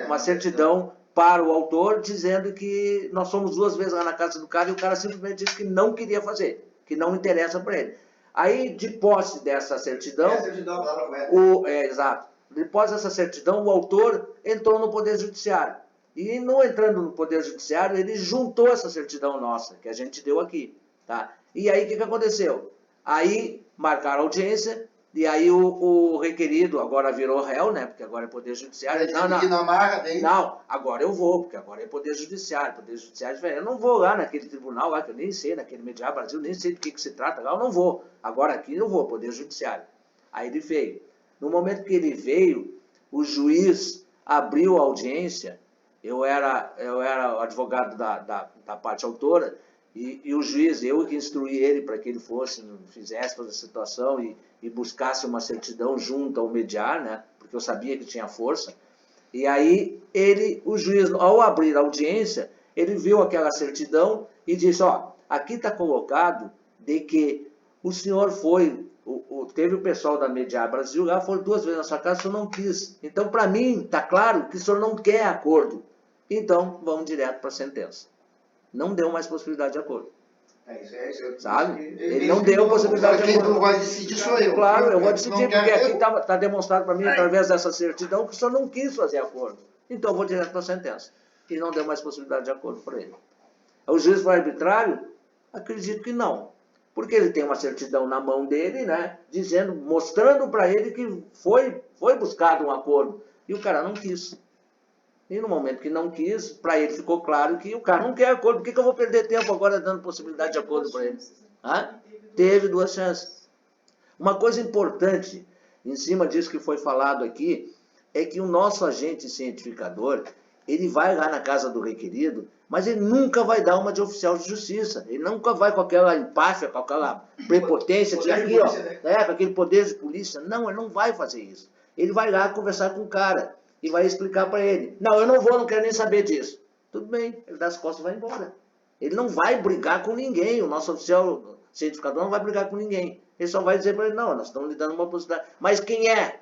[SPEAKER 3] uma certidão para o autor, dizendo que nós fomos 2 vezes lá na casa do cara, e o cara simplesmente disse que não queria fazer, que não interessa para ele. Aí, de posse dessa certidão...
[SPEAKER 1] a certidão, a palavra correta.
[SPEAKER 3] Exato. Depois dessa certidão, o autor entrou no Poder Judiciário. E não entrando no Poder Judiciário, ele juntou essa certidão nossa, que a gente deu aqui. Tá? E aí, o que aconteceu? Aí, marcaram a audiência, e aí o requerido agora virou réu, né? Porque agora é Poder Judiciário. Não, agora eu vou, porque agora é Poder Judiciário. Poder Judiciário, eu não vou lá naquele tribunal, lá, que eu nem sei, naquele Mediar Brasil, nem sei do que se trata lá, eu não vou. Agora aqui eu vou, Poder Judiciário. Aí ele veio. No momento que ele veio, o juiz abriu a audiência, eu era o advogado da parte autora, e o juiz, eu que instruí ele para que ele fizesse toda a situação e buscasse uma certidão junto ao mediar, né, porque eu sabia que tinha força. E aí, o juiz, ao abrir a audiência, ele viu aquela certidão e disse, aqui está colocado de que o senhor foi... teve o pessoal da Mediar Brasil lá, foram 2 vezes na sua casa, o senhor não quis. Então, para mim, está claro que o senhor não quer acordo. Então, vamos direto para a sentença. Não deu mais possibilidade de acordo. Sabe? Ele não deu possibilidade de acordo.
[SPEAKER 2] Quem não vai decidir sou eu.
[SPEAKER 3] Claro, eu vou decidir, porque aqui está demonstrado para mim, através dessa certidão, que o senhor não quis fazer acordo. Então, eu vou direto para a sentença. E não deu mais possibilidade de acordo para ele. O juiz foi arbitrário? Acredito que não. Porque ele tem uma certidão na mão dele, né? Dizendo, mostrando para ele que foi buscado um acordo. E o cara não quis. E no momento que não quis, para ele ficou claro que o cara não quer acordo. Por que eu vou perder tempo agora dando possibilidade de acordo para ele? Teve 2 chances. Uma coisa importante, em cima disso que foi falado aqui, é que o nosso agente cientificador, ele vai lá na casa do requerido, mas ele nunca vai dar uma de oficial de justiça. Ele nunca vai com aquela empáfia, com aquela prepotência, com aquele poder de polícia. Não, ele não vai fazer isso. Ele vai lá conversar com o cara e vai explicar para ele. Não, eu não vou, não quero nem saber disso. Tudo bem, ele dá as costas e vai embora. Ele não vai brigar com ninguém. O nosso oficial cientificador não vai brigar com ninguém. Ele só vai dizer para ele, não, nós estamos lhe dando uma possibilidade. Mas quem é?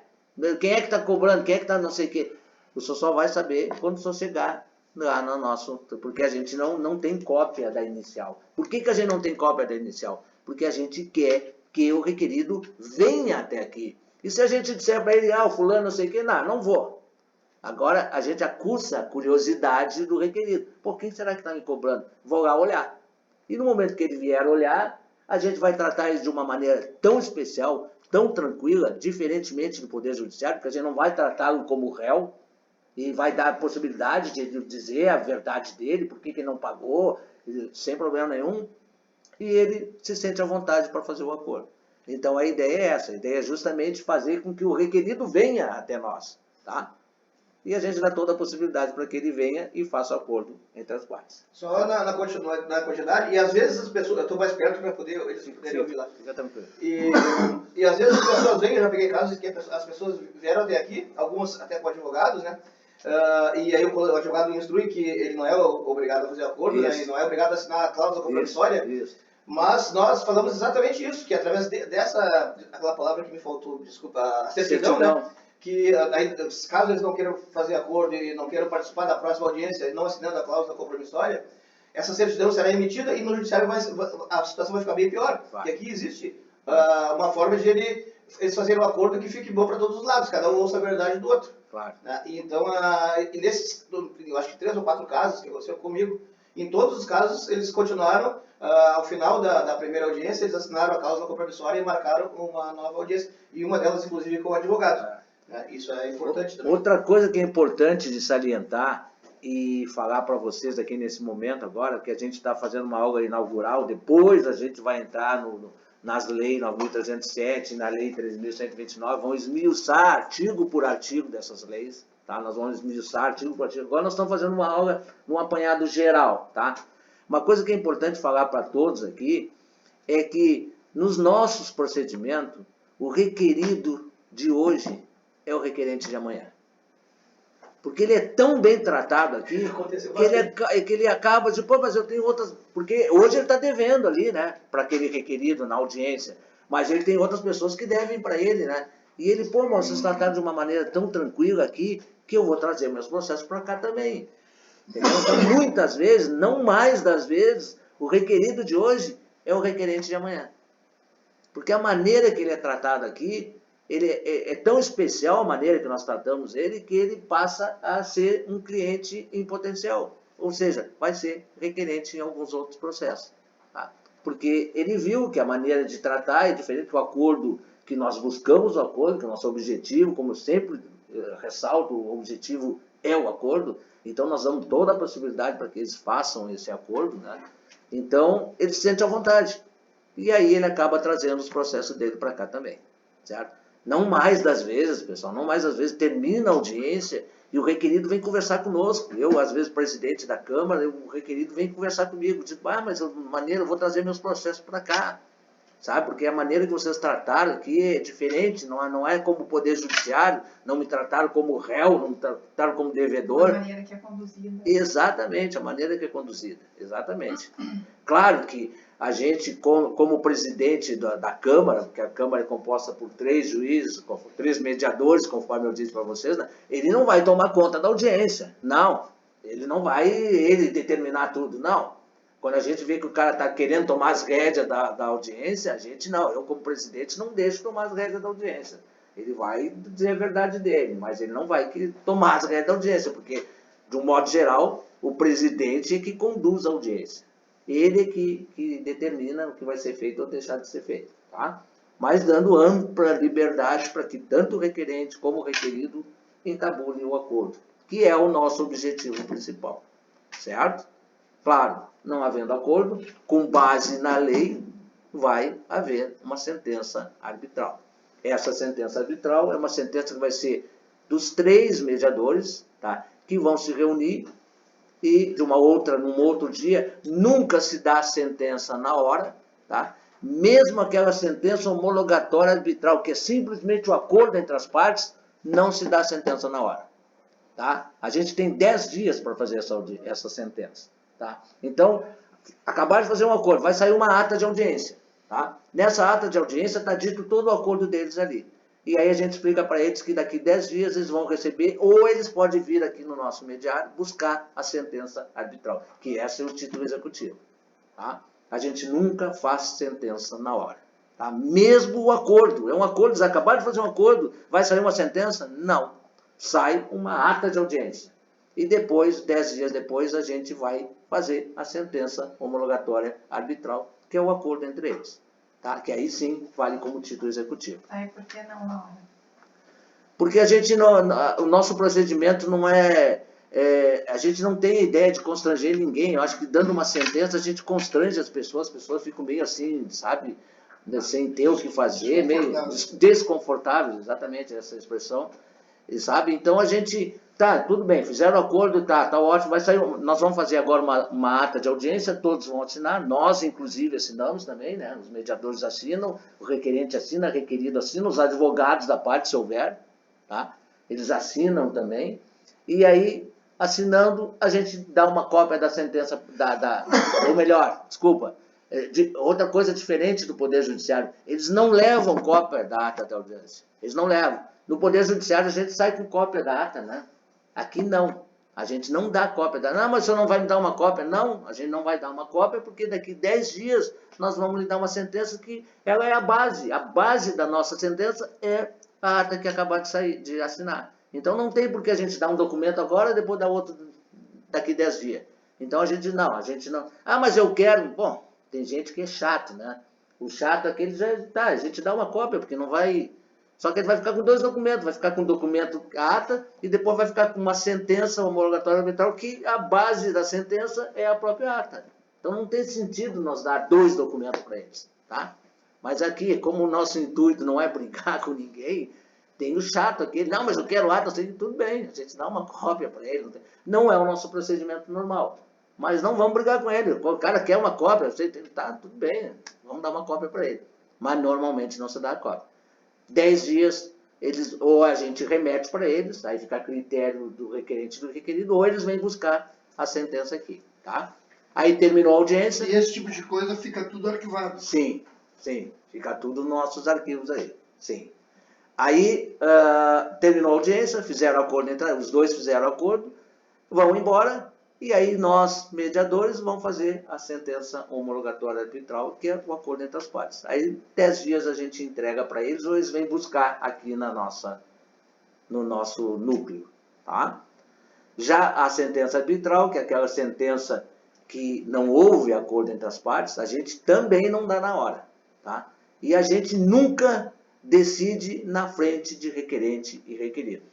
[SPEAKER 3] Quem é que está cobrando? Quem é que está não sei o quê? O senhor só vai saber quando o senhor chegar lá no nosso... Porque a gente não tem cópia da inicial. Por que a gente não tem cópia da inicial? Porque a gente quer que o requerido venha até aqui. E se a gente disser para ele, o fulano não sei o quê, não vou. Agora a gente acusa a curiosidade do requerido. Por quem será que está me cobrando? Vou lá olhar. E no momento que ele vier olhar, a gente vai tratar ele de uma maneira tão especial, tão tranquila, diferentemente do Poder Judiciário, porque a gente não vai tratá-lo como réu, e vai dar a possibilidade de dizer a verdade dele, por que ele não pagou, sem problema nenhum, e ele se sente à vontade para fazer o acordo. Então a ideia é essa, a ideia é justamente fazer com que o requerido venha até nós, tá? E a gente dá toda a possibilidade para que ele venha e faça o acordo entre as partes.
[SPEAKER 1] Só na quantidade, e às vezes as pessoas, eu estou mais perto para eles poderem ouvir lá.
[SPEAKER 3] Fica tranquilo.
[SPEAKER 1] E às vezes as pessoas vêm, eu já peguei casos que as pessoas vieram até aqui, algumas até com advogados, né? E aí o advogado instrui que ele não é obrigado a fazer acordo, né? E não é obrigado a assinar a cláusula compromissória.
[SPEAKER 3] Isso.
[SPEAKER 1] Mas nós falamos exatamente isso, que através aquela palavra que me faltou, desculpa, a certidão, né? Que aí, caso eles não queiram fazer acordo e não queiram participar da próxima audiência, não assinando a cláusula compromissória, essa certidão será emitida e no judiciário a situação vai ficar bem pior. Porque aqui existe uma forma de eles fazerem um acordo que fique bom para todos os lados, cada um ouça a verdade do outro.
[SPEAKER 3] Claro.
[SPEAKER 1] Né? Então, nesses, eu acho que 3 ou 4 casos que aconteceu comigo, em todos os casos eles continuaram, ao final da primeira audiência, eles assinaram a cláusula compromissória e marcaram uma nova audiência, e uma delas inclusive com o advogado. Isso é importante também.
[SPEAKER 3] Outra coisa que é importante de salientar e falar para vocês aqui nesse momento agora, que a gente está fazendo uma aula inaugural, depois a gente vai entrar nas leis 9.307, na lei 3.129, vão esmiuçar artigo por artigo dessas leis, tá? Nós vamos esmiuçar artigo por artigo. Agora nós estamos fazendo uma aula num apanhado geral, tá? Uma coisa que é importante falar para todos aqui é que nos nossos procedimentos, o requerido de hoje é o requerente de amanhã. Porque ele é tão bem tratado aqui, que ele acaba de, mas eu tenho outras... Porque hoje ele está devendo ali, né? Para aquele requerido na audiência. Mas ele tem outras pessoas que devem para ele, né? E ele, mas vocês trataram de uma maneira tão tranquila aqui, que eu vou trazer meus processos para cá também. Entendeu? Então, muitas vezes, não mais das vezes, o requerido de hoje é o requerente de amanhã. Porque a maneira que ele é tratado aqui, ele é tão especial a maneira que nós tratamos ele, que ele passa a ser um cliente em potencial. Ou seja, vai ser requerente em alguns outros processos. Tá? Porque ele viu que a maneira de tratar é diferente do acordo que nós buscamos, o acordo, que é o nosso objetivo, como eu sempre ressalto, o objetivo é o acordo. Então nós damos toda a possibilidade para que eles façam esse acordo. Né? Então ele se sente à vontade. E aí ele acaba trazendo os processos dele para cá também. Certo? Não mais das vezes, pessoal, não mais das vezes termina a audiência e o requerido vem conversar conosco. Eu, às vezes, presidente da Câmara, o requerido vem conversar comigo. Digo, mas eu vou trazer meus processos para cá. Sabe? Porque a maneira que vocês trataram aqui é diferente, não é como o Poder Judiciário, não me trataram como réu, não me trataram como devedor.
[SPEAKER 4] A maneira que é conduzida.
[SPEAKER 3] Exatamente, a maneira que é conduzida. Exatamente. Claro que a gente, como presidente da Câmara, porque a Câmara é composta por 3 juízes, 3 mediadores, conforme eu disse para vocês, né? Ele não vai tomar conta da audiência, não. Ele não vai determinar tudo, não. Quando a gente vê que o cara está querendo tomar as rédeas da audiência, a gente não. Eu, como presidente, não deixo tomar as rédeas da audiência. Ele vai dizer a verdade dele, mas ele não vai tomar as rédeas da audiência, porque, de um modo geral, o presidente é que conduz a audiência. Ele é que determina o que vai ser feito ou deixar de ser feito. Tá? Mas dando ampla liberdade para que tanto o requerente como o requerido encabulem o acordo, que é o nosso objetivo principal. Certo? Claro, não havendo acordo, com base na lei, vai haver uma sentença arbitral. Essa sentença arbitral é uma sentença que vai ser dos 3 mediadores, tá? Que vão se reunir e num outro dia, nunca se dá sentença na hora, tá? Mesmo aquela sentença homologatória arbitral, que é simplesmente o acordo entre as partes, não se dá sentença na hora. Tá? A gente tem 10 dias para fazer essa sentença. Tá? Então, acabaram de fazer um acordo, vai sair uma ata de audiência. Tá? Nessa ata de audiência está dito todo o acordo deles ali. E aí a gente explica para eles que daqui 10 dias eles vão receber, ou eles podem vir aqui no nosso mediário buscar a sentença arbitral, que esse é o título executivo. Tá? A gente nunca faz sentença na hora. Tá? Mesmo o acordo, é um acordo, eles acabaram de fazer um acordo, vai sair uma sentença? Não. Sai uma ata de audiência. E depois, 10 dias depois, a gente vai fazer a sentença homologatória arbitral, que é o acordo entre eles. Tá? Que aí sim vale como título executivo.
[SPEAKER 4] Aí por que não na hora?
[SPEAKER 3] Porque a gente o nosso procedimento não a gente não tem ideia de constranger ninguém. Eu acho que dando uma sentença a gente constrange as pessoas ficam meio assim, sabe, sem ter o que fazer, meio desconfortáveis, exatamente essa expressão, sabe? Então a gente, tá, tudo bem, fizeram o acordo, tá ótimo, vai sair, nós vamos fazer agora uma ata de audiência, todos vão assinar, nós inclusive assinamos também, né? Os mediadores assinam, o requerente assina, o requerido assina, os advogados da parte, se houver, tá? Eles assinam também, e aí, assinando, a gente dá uma cópia da sentença, ou melhor, desculpa, outra coisa diferente do Poder Judiciário, eles não levam cópia da ata da audiência, eles não levam. No Poder Judiciário a gente sai com cópia da ata, né? Aqui não, a gente não dá cópia da ata. Não, mas o senhor não vai me dar uma cópia? Não, a gente não vai dar uma cópia porque daqui 10 dias nós vamos lhe dar uma sentença que ela é a base da nossa sentença é a ata que acabar de assinar. Então não tem por que a gente dar um documento agora e depois dar outro daqui 10 dias. Então a gente não. Ah, mas eu quero. Bom, tem gente que é chato, né? O chato é que ele já tá, a gente dá uma cópia, porque não vai. Só que ele vai ficar com 2 documentos, vai ficar com um documento a ata e depois vai ficar com uma sentença homologatória arbitral que a base da sentença é a própria ata. Então não tem sentido nós dar 2 documentos para eles, tá? Mas aqui, como o nosso intuito não é brigar com ninguém, tem o chato aqui, não, mas eu quero ata, assim, tudo bem, a gente dá uma cópia para ele. Não é o nosso procedimento normal, mas não vamos brigar com ele. O cara quer uma cópia, você tá, tudo bem, vamos dar uma cópia para ele. Mas normalmente não se dá a cópia. 10 dias, ou a gente remete para eles, aí fica a critério do requerente e do requerido, ou eles vêm buscar a sentença aqui, tá? Aí terminou a audiência.
[SPEAKER 2] E esse tipo de coisa fica tudo arquivado.
[SPEAKER 3] Sim, fica tudo nos nossos arquivos aí, sim. Aí terminou a audiência, fizeram acordo, os 2 fizeram acordo, vão embora, e aí nós, mediadores, vamos fazer a sentença homologatória arbitral, que é o acordo entre as partes. Aí 10 dias a gente entrega para eles, ou eles vêm buscar aqui no nosso núcleo. Tá? Já a sentença arbitral, que é aquela sentença que não houve acordo entre as partes, a gente também não dá na hora. Tá? E a gente nunca decide na frente de requerente e requerido.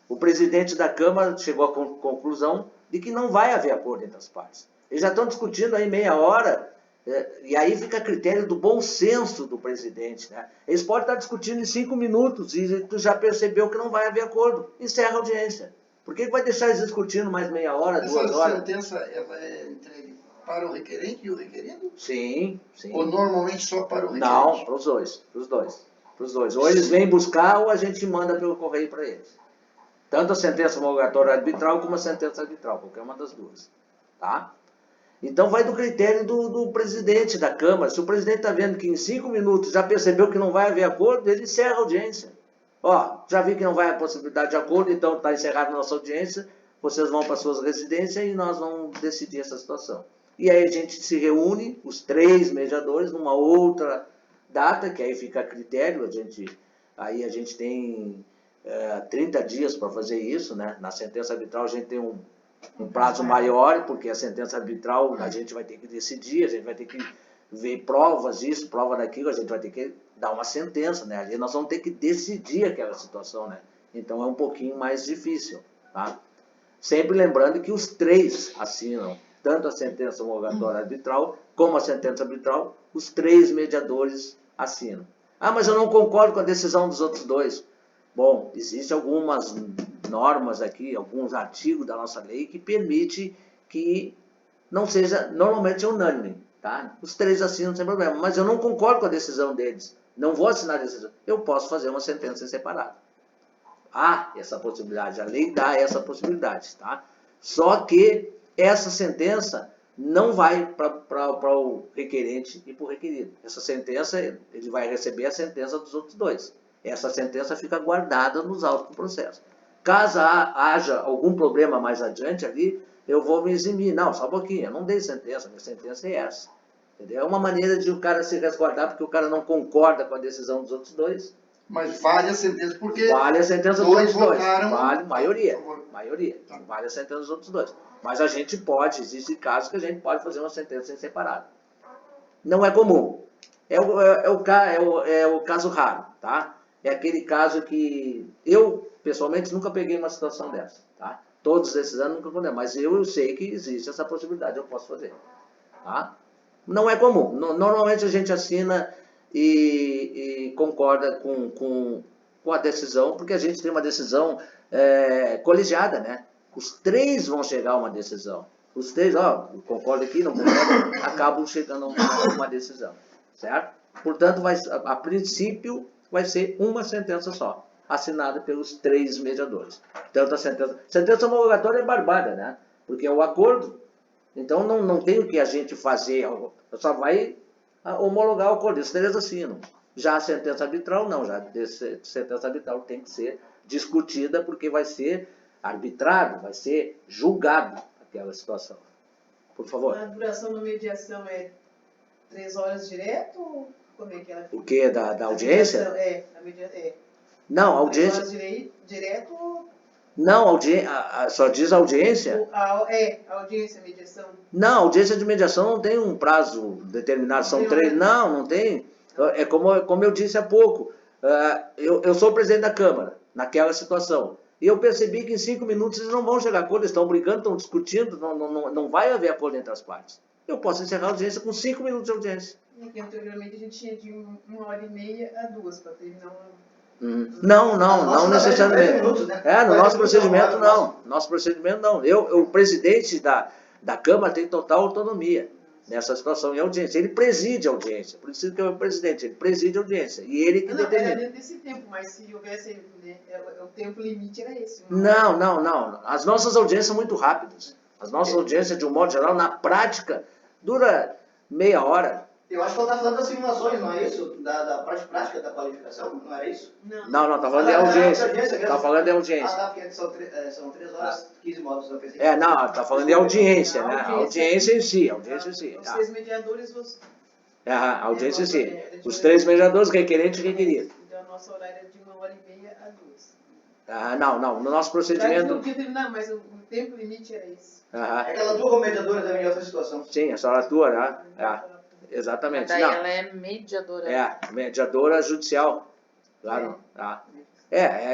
[SPEAKER 3] O presidente da Câmara chegou à conclusão de que não vai haver acordo entre as partes. Eles já estão discutindo aí meia hora, e aí fica a critério do bom senso do presidente. Né? Eles podem estar discutindo em 5 minutos e tu já percebeu que não vai haver acordo. Encerra a audiência. Por que vai deixar eles discutindo mais meia hora, 2 horas?
[SPEAKER 2] Essa sentença ela é entregue para o requerente e o requerido?
[SPEAKER 3] Sim.
[SPEAKER 2] Ou normalmente só para o requerente?
[SPEAKER 3] Não, para os dois. Ou eles vêm buscar ou a gente manda pelo correio para eles. Tanto a sentença homologatória arbitral como a sentença arbitral, qualquer uma das duas. Tá? Então vai do critério do presidente da Câmara. Se o presidente está vendo que em 5 minutos já percebeu que não vai haver acordo, ele encerra a audiência. Ó, já vi que não vai haver possibilidade de acordo, então está encerrada a nossa audiência, vocês vão para suas residências e nós vamos decidir essa situação. E aí a gente se reúne, os 3 mediadores, numa outra data, que aí fica a critério, aí a gente tem 30 dias para fazer isso, né? Na sentença arbitral a gente tem um prazo maior, porque a sentença arbitral a gente vai ter que decidir, a gente vai ter que ver provas disso, prova daquilo, a gente vai ter que dar uma sentença, né? Ali nós vamos ter que decidir aquela situação, né? Então é um pouquinho mais difícil, tá? Sempre lembrando que os 3 assinam, tanto a sentença homologatória arbitral como a sentença arbitral, os 3 mediadores assinam. Ah, mas eu não concordo com a decisão dos outros 2. Bom, existem algumas normas aqui, alguns artigos da nossa lei que permite que não seja normalmente unânime, tá? Os 3 assinam sem problema, mas eu não concordo com a decisão deles, não vou assinar a decisão. Eu posso fazer uma sentença separada. Há essa possibilidade, a lei dá essa possibilidade, tá? Só que essa sentença não vai para o requerente e para o requerido. Essa sentença, ele vai receber a sentença dos outros 2. Essa sentença fica guardada nos autos do processo. Caso haja algum problema mais adiante ali, eu vou me eximir. Não, só um pouquinho, eu não dei sentença, minha sentença é essa. Entendeu? É uma maneira de o cara se resguardar, porque o cara não concorda com a decisão dos outros 2.
[SPEAKER 2] Mas vale a sentença porque
[SPEAKER 3] vale a sentença dos outros 2.
[SPEAKER 2] Votaram...
[SPEAKER 3] Vale, maioria. Tá. Vale a sentença dos outros 2. Mas a gente pode, existe casos que a gente pode fazer uma sentença em separado. Não é comum. É o caso raro, tá? É aquele caso que eu, pessoalmente, nunca peguei uma situação dessa, tá? Todos esses anos nunca aconteceu, mas eu sei que existe essa possibilidade, eu posso fazer, tá? Não é comum. Normalmente a gente assina e concorda com a decisão, porque a gente tem uma decisão colegiada, né? Os 3 vão chegar a uma decisão. Os 3, concordo aqui, não concordo, acabam chegando a uma decisão, certo? Portanto, a princípio, vai ser uma sentença só, assinada pelos 3 mediadores. Tanto a sentença homologatória é barbada, né? Porque é o acordo. Então, não tem o que a gente fazer, só vai homologar o acordo, os 3 assinam. Já a sentença arbitral, não, já a sentença arbitral tem que ser discutida, porque vai ser arbitrado, vai ser julgado aquela situação. Por favor.
[SPEAKER 7] A duração da mediação é 3 horas direto ou como é que ela fica?
[SPEAKER 3] O que? Da audiência? Não, a audiência...
[SPEAKER 7] 3 horas direto ou...
[SPEAKER 3] Não, só diz audiência?
[SPEAKER 7] A audiência, a mediação?
[SPEAKER 3] Não, a audiência de mediação não tem um prazo determinado, são 3... Não tem. É como eu disse há pouco, eu sou o presidente da Câmara, naquela situação. E eu percebi que em 5 minutos eles não vão chegar a acordo, eles estão brigando, estão discutindo, não vai haver acordo entre as partes. Eu posso encerrar a audiência com 5 minutos de audiência.
[SPEAKER 7] E que anteriormente a gente tinha de 1h30 a 2 para terminar
[SPEAKER 3] Não necessariamente. No nosso procedimento não. Nosso procedimento não. O presidente da Câmara tem total autonomia nessa situação em audiência. Ele preside a audiência, por isso que é o presidente, ele preside a audiência. E ele que determina.
[SPEAKER 7] Era dentro desse tempo, mas se houvesse, né, o tempo limite era esse.
[SPEAKER 3] Não. As nossas audiências são muito rápidas. As nossas audiências, de um modo geral, na prática, dura meia hora.
[SPEAKER 1] Eu acho que ela está falando das simulações, não é isso? Da parte prática da qualificação, não era isso?
[SPEAKER 3] Não, está falando de audiência. Está falando de audiência.
[SPEAKER 1] Porque são 3 horas, 15 modos.
[SPEAKER 3] Não, está falando de audiência, né? Audiência em si.
[SPEAKER 7] Os 3 mediadores...
[SPEAKER 3] A audiência em si. Os 3 mediadores, requerente e requerido.
[SPEAKER 7] Então, a nossa horária é de 1h30 a 2.
[SPEAKER 3] Não, no nosso procedimento...
[SPEAKER 7] Não podia terminar, mas o tempo limite era esse.
[SPEAKER 1] É que ela atua como mediadora também em outra situação.
[SPEAKER 3] Sim, a senhora atua, né? Exatamente.
[SPEAKER 5] Daí ela é mediadora.
[SPEAKER 3] Mediadora judicial. Claro.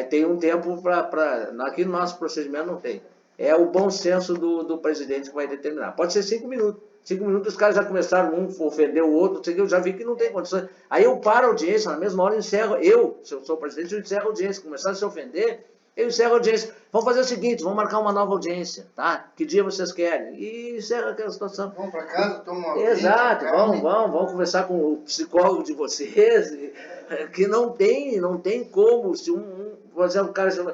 [SPEAKER 3] Tem um tempo para... Aqui no nosso procedimento não tem. É o bom senso do presidente que vai determinar. Pode ser 5 minutos. 5 minutos os caras já começaram, um ofender o outro, eu já vi que não tem condições. Aí eu paro a audiência, na mesma hora eu encerro. Se eu sou o presidente, eu encerro a audiência. Começar a se ofender, eu encerro a audiência. Vamos fazer o seguinte, vamos marcar uma nova audiência, tá? Que dia vocês querem? E encerra aquela situação.
[SPEAKER 2] Vamos para casa, toma uma...
[SPEAKER 3] Exato, vamos conversar com o psicólogo de vocês, que não tem como, se por exemplo, o cara chama,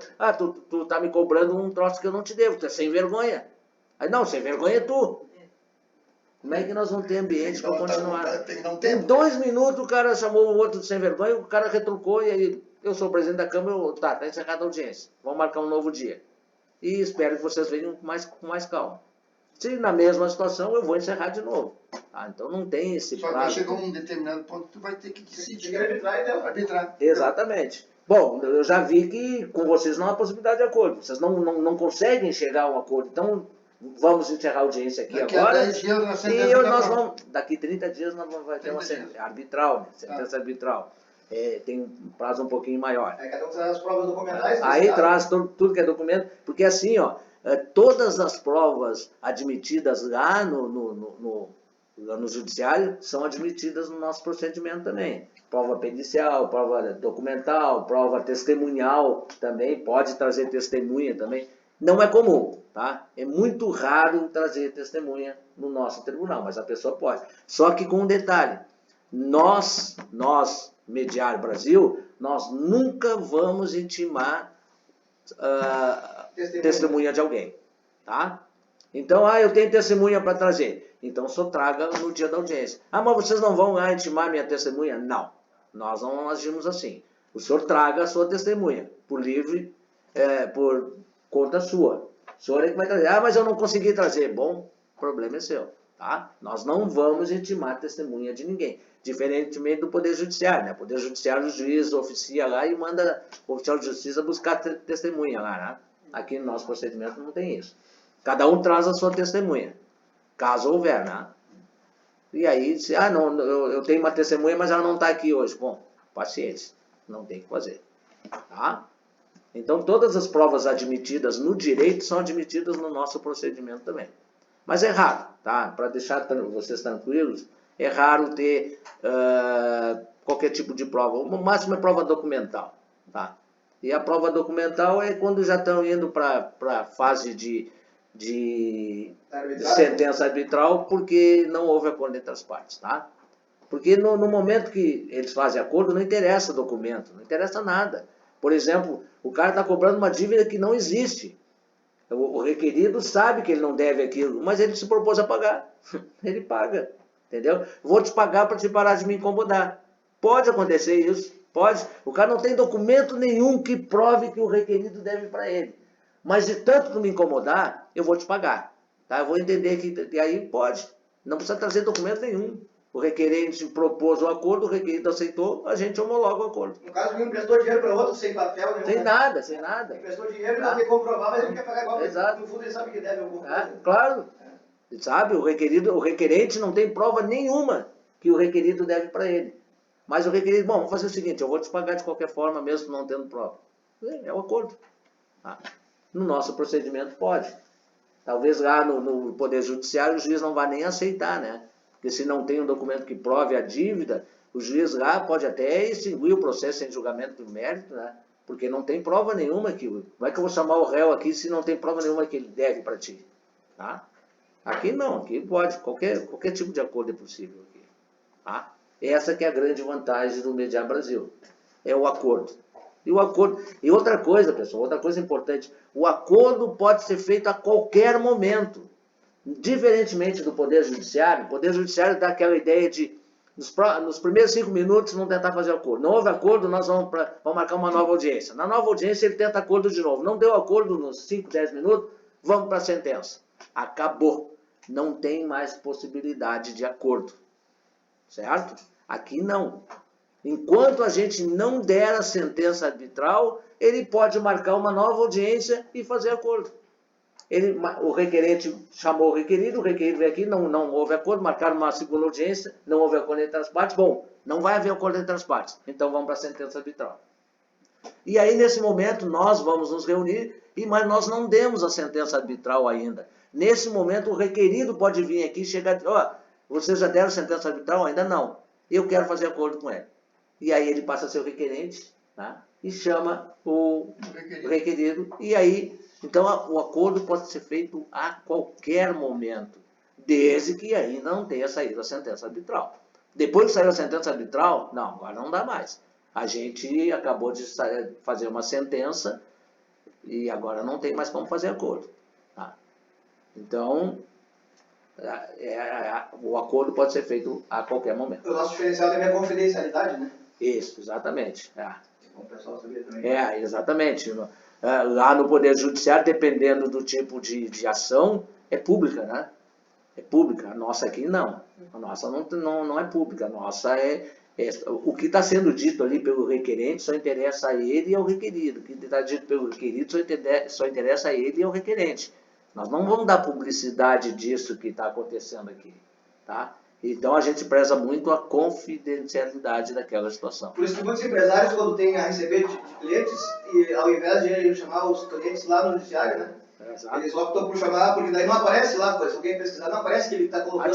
[SPEAKER 3] tu tá me cobrando um troço que eu não te devo, tu é sem vergonha. Aí, não, sem vergonha é tu. Como é que nós vamos ter ambiente para continuar? Em 2 minutos o cara chamou o outro de sem vergonha, o cara retrucou e aí... Eu sou o presidente da Câmara, tá encerrada a audiência. Vamos marcar um novo dia. e espero que vocês venham com mais calma. Se na mesma situação, eu vou encerrar de novo. Tá? Então não tem esse prazo.
[SPEAKER 2] Só que chega um determinado ponto, tu vai ter que decidir. Arbitrar.
[SPEAKER 3] Exatamente. Bom, eu já vi que com vocês não há possibilidade de acordo. Vocês não conseguem chegar a um acordo. Então, vamos encerrar a audiência aqui
[SPEAKER 2] daqui
[SPEAKER 3] agora.
[SPEAKER 2] A 10 dias nós
[SPEAKER 3] daqui 30 dias nós vamos ter uma sentença arbitral, né? Sentença arbitral. Tem um prazo um pouquinho maior.
[SPEAKER 1] Cada um traz as provas documentais.
[SPEAKER 3] Aí traz tudo que é documento, porque assim, todas as provas admitidas lá no judiciário são admitidas no nosso procedimento também. Prova pericial, prova documental, prova testemunhal também, pode trazer testemunha também. Não é comum, tá? É muito raro trazer testemunha no nosso tribunal, mas a pessoa pode. Só que com um detalhe, nós, Mediar Brasil, nós nunca vamos intimar testemunha de alguém, tá? Então, eu tenho testemunha para trazer. Então, só traga no dia da audiência. Mas vocês não vão lá intimar minha testemunha? Não, nós não agimos assim. O senhor traga a sua testemunha, por livre, por conta sua. O senhor é que vai trazer. Mas eu não consegui trazer. Bom, o problema é seu, tá? Nós não vamos intimar testemunha de ninguém. Diferentemente do Poder Judiciário, né? O Poder Judiciário, o juiz oficia lá e manda o oficial de justiça buscar testemunha lá, né? Aqui no nosso procedimento não tem isso. Cada um traz a sua testemunha, caso houver, né? E aí, não, eu tenho uma testemunha, mas ela não está aqui hoje. Bom, paciência, não tem o que fazer, tá? Então, todas as provas admitidas no direito são admitidas no nosso procedimento também. Mas é raro, tá? Para deixar vocês tranquilos, é raro ter qualquer tipo de prova. O máximo é prova documental, tá? E a prova documental é quando já estão indo para a fase de sentença arbitral, porque não houve acordo entre as partes, tá? Porque no momento que eles fazem acordo, não interessa documento, não interessa nada. Por exemplo, o cara está cobrando uma dívida que não existe. O requerido sabe que ele não deve aquilo, mas ele se propôs a pagar. Ele paga, entendeu? Vou te pagar para te parar de me incomodar. Pode acontecer isso, pode. O cara não tem documento nenhum que prove que o requerido deve para ele. Mas de tanto não me incomodar, eu vou te pagar. Tá? Eu vou entender que aí pode. Não precisa trazer documento nenhum. O requerente propôs o acordo, o requerido aceitou, a gente homologa o acordo.
[SPEAKER 1] No caso, um emprestou dinheiro para outro sem papel nenhum.
[SPEAKER 3] Sem nada, sem nada.
[SPEAKER 1] Emprestou dinheiro e não tem que comprovar, mas ele quer pagar igual.
[SPEAKER 3] Exato.
[SPEAKER 1] No fundo ele sabe que deve alguma coisa.
[SPEAKER 3] Claro. Sabe, o requerente não tem prova nenhuma que o requerido deve para ele. Mas o requerido, bom, vamos fazer o seguinte, eu vou te pagar de qualquer forma, mesmo não tendo prova. É o acordo. Tá? No nosso procedimento pode. Talvez lá no Poder Judiciário o juiz não vá nem aceitar, né? Porque se não tem um documento que prove a dívida, o juiz lá pode até extinguir o processo em julgamento do mérito, né? Porque não tem prova nenhuma que... Como é que eu vou chamar o réu aqui se não tem prova nenhuma que ele deve para ti? Tá? Aqui não, aqui pode. Qualquer tipo de acordo é possível aqui. Tá? Essa que é a grande vantagem do Mediar Brasil. É o acordo. E outra coisa, pessoal, outra coisa importante. O acordo pode ser feito a qualquer momento. Diferentemente do Poder Judiciário, o Poder Judiciário dá aquela ideia de, nos primeiros 5 minutos, não tentar fazer acordo. Não houve acordo, nós vamos marcar uma nova audiência. Na nova audiência, ele tenta acordo de novo. Não deu acordo nos 5, 10 minutos, vamos para a sentença. Acabou. Não tem mais possibilidade de acordo. Certo? Aqui não. Enquanto a gente não der a sentença arbitral, ele pode marcar uma nova audiência e fazer acordo. O requerente chamou o requerido veio aqui, não houve acordo, marcaram uma segunda audiência, não houve acordo entre as partes. Bom, não vai haver acordo entre as partes, então vamos para a sentença arbitral. E aí, nesse momento, nós vamos nos reunir, mas nós não demos a sentença arbitral ainda. Nesse momento, o requerido pode vir aqui e chegar e dizer, vocês já deram a sentença arbitral? Ainda não. Eu quero fazer acordo com ele. E aí ele passa a ser o requerente, tá? E chama o requerido. E aí, então, o acordo pode ser feito a qualquer momento, desde que ainda não tenha saído a sentença arbitral. Depois que saiu a sentença arbitral, não, agora não dá mais. A gente acabou de fazer uma sentença e agora não tem mais como fazer acordo. Tá? Então, o acordo pode ser feito a qualquer momento.
[SPEAKER 1] O nosso diferencial também é a confidencialidade, né?
[SPEAKER 3] Isso, exatamente.
[SPEAKER 1] O pessoal sabia também.
[SPEAKER 3] Exatamente. Lá no Poder Judiciário, dependendo do tipo de ação, é pública, né? É pública. A nossa aqui não. A nossa não é pública. A nossa o que está sendo dito ali pelo requerente só interessa a ele e ao requerido. O que está dito pelo requerido só interessa a ele e ao requerente. Nós não vamos dar publicidade disso que está acontecendo aqui, tá? Então a gente preza muito a confidencialidade daquela situação.
[SPEAKER 1] Por isso que muitos empresários, quando têm a receber de clientes, e ao invés de chamar os clientes lá no judiciário, né? Eles optam por chamar, porque daí não aparece lá, se alguém pesquisar, não aparece que ele está colocando...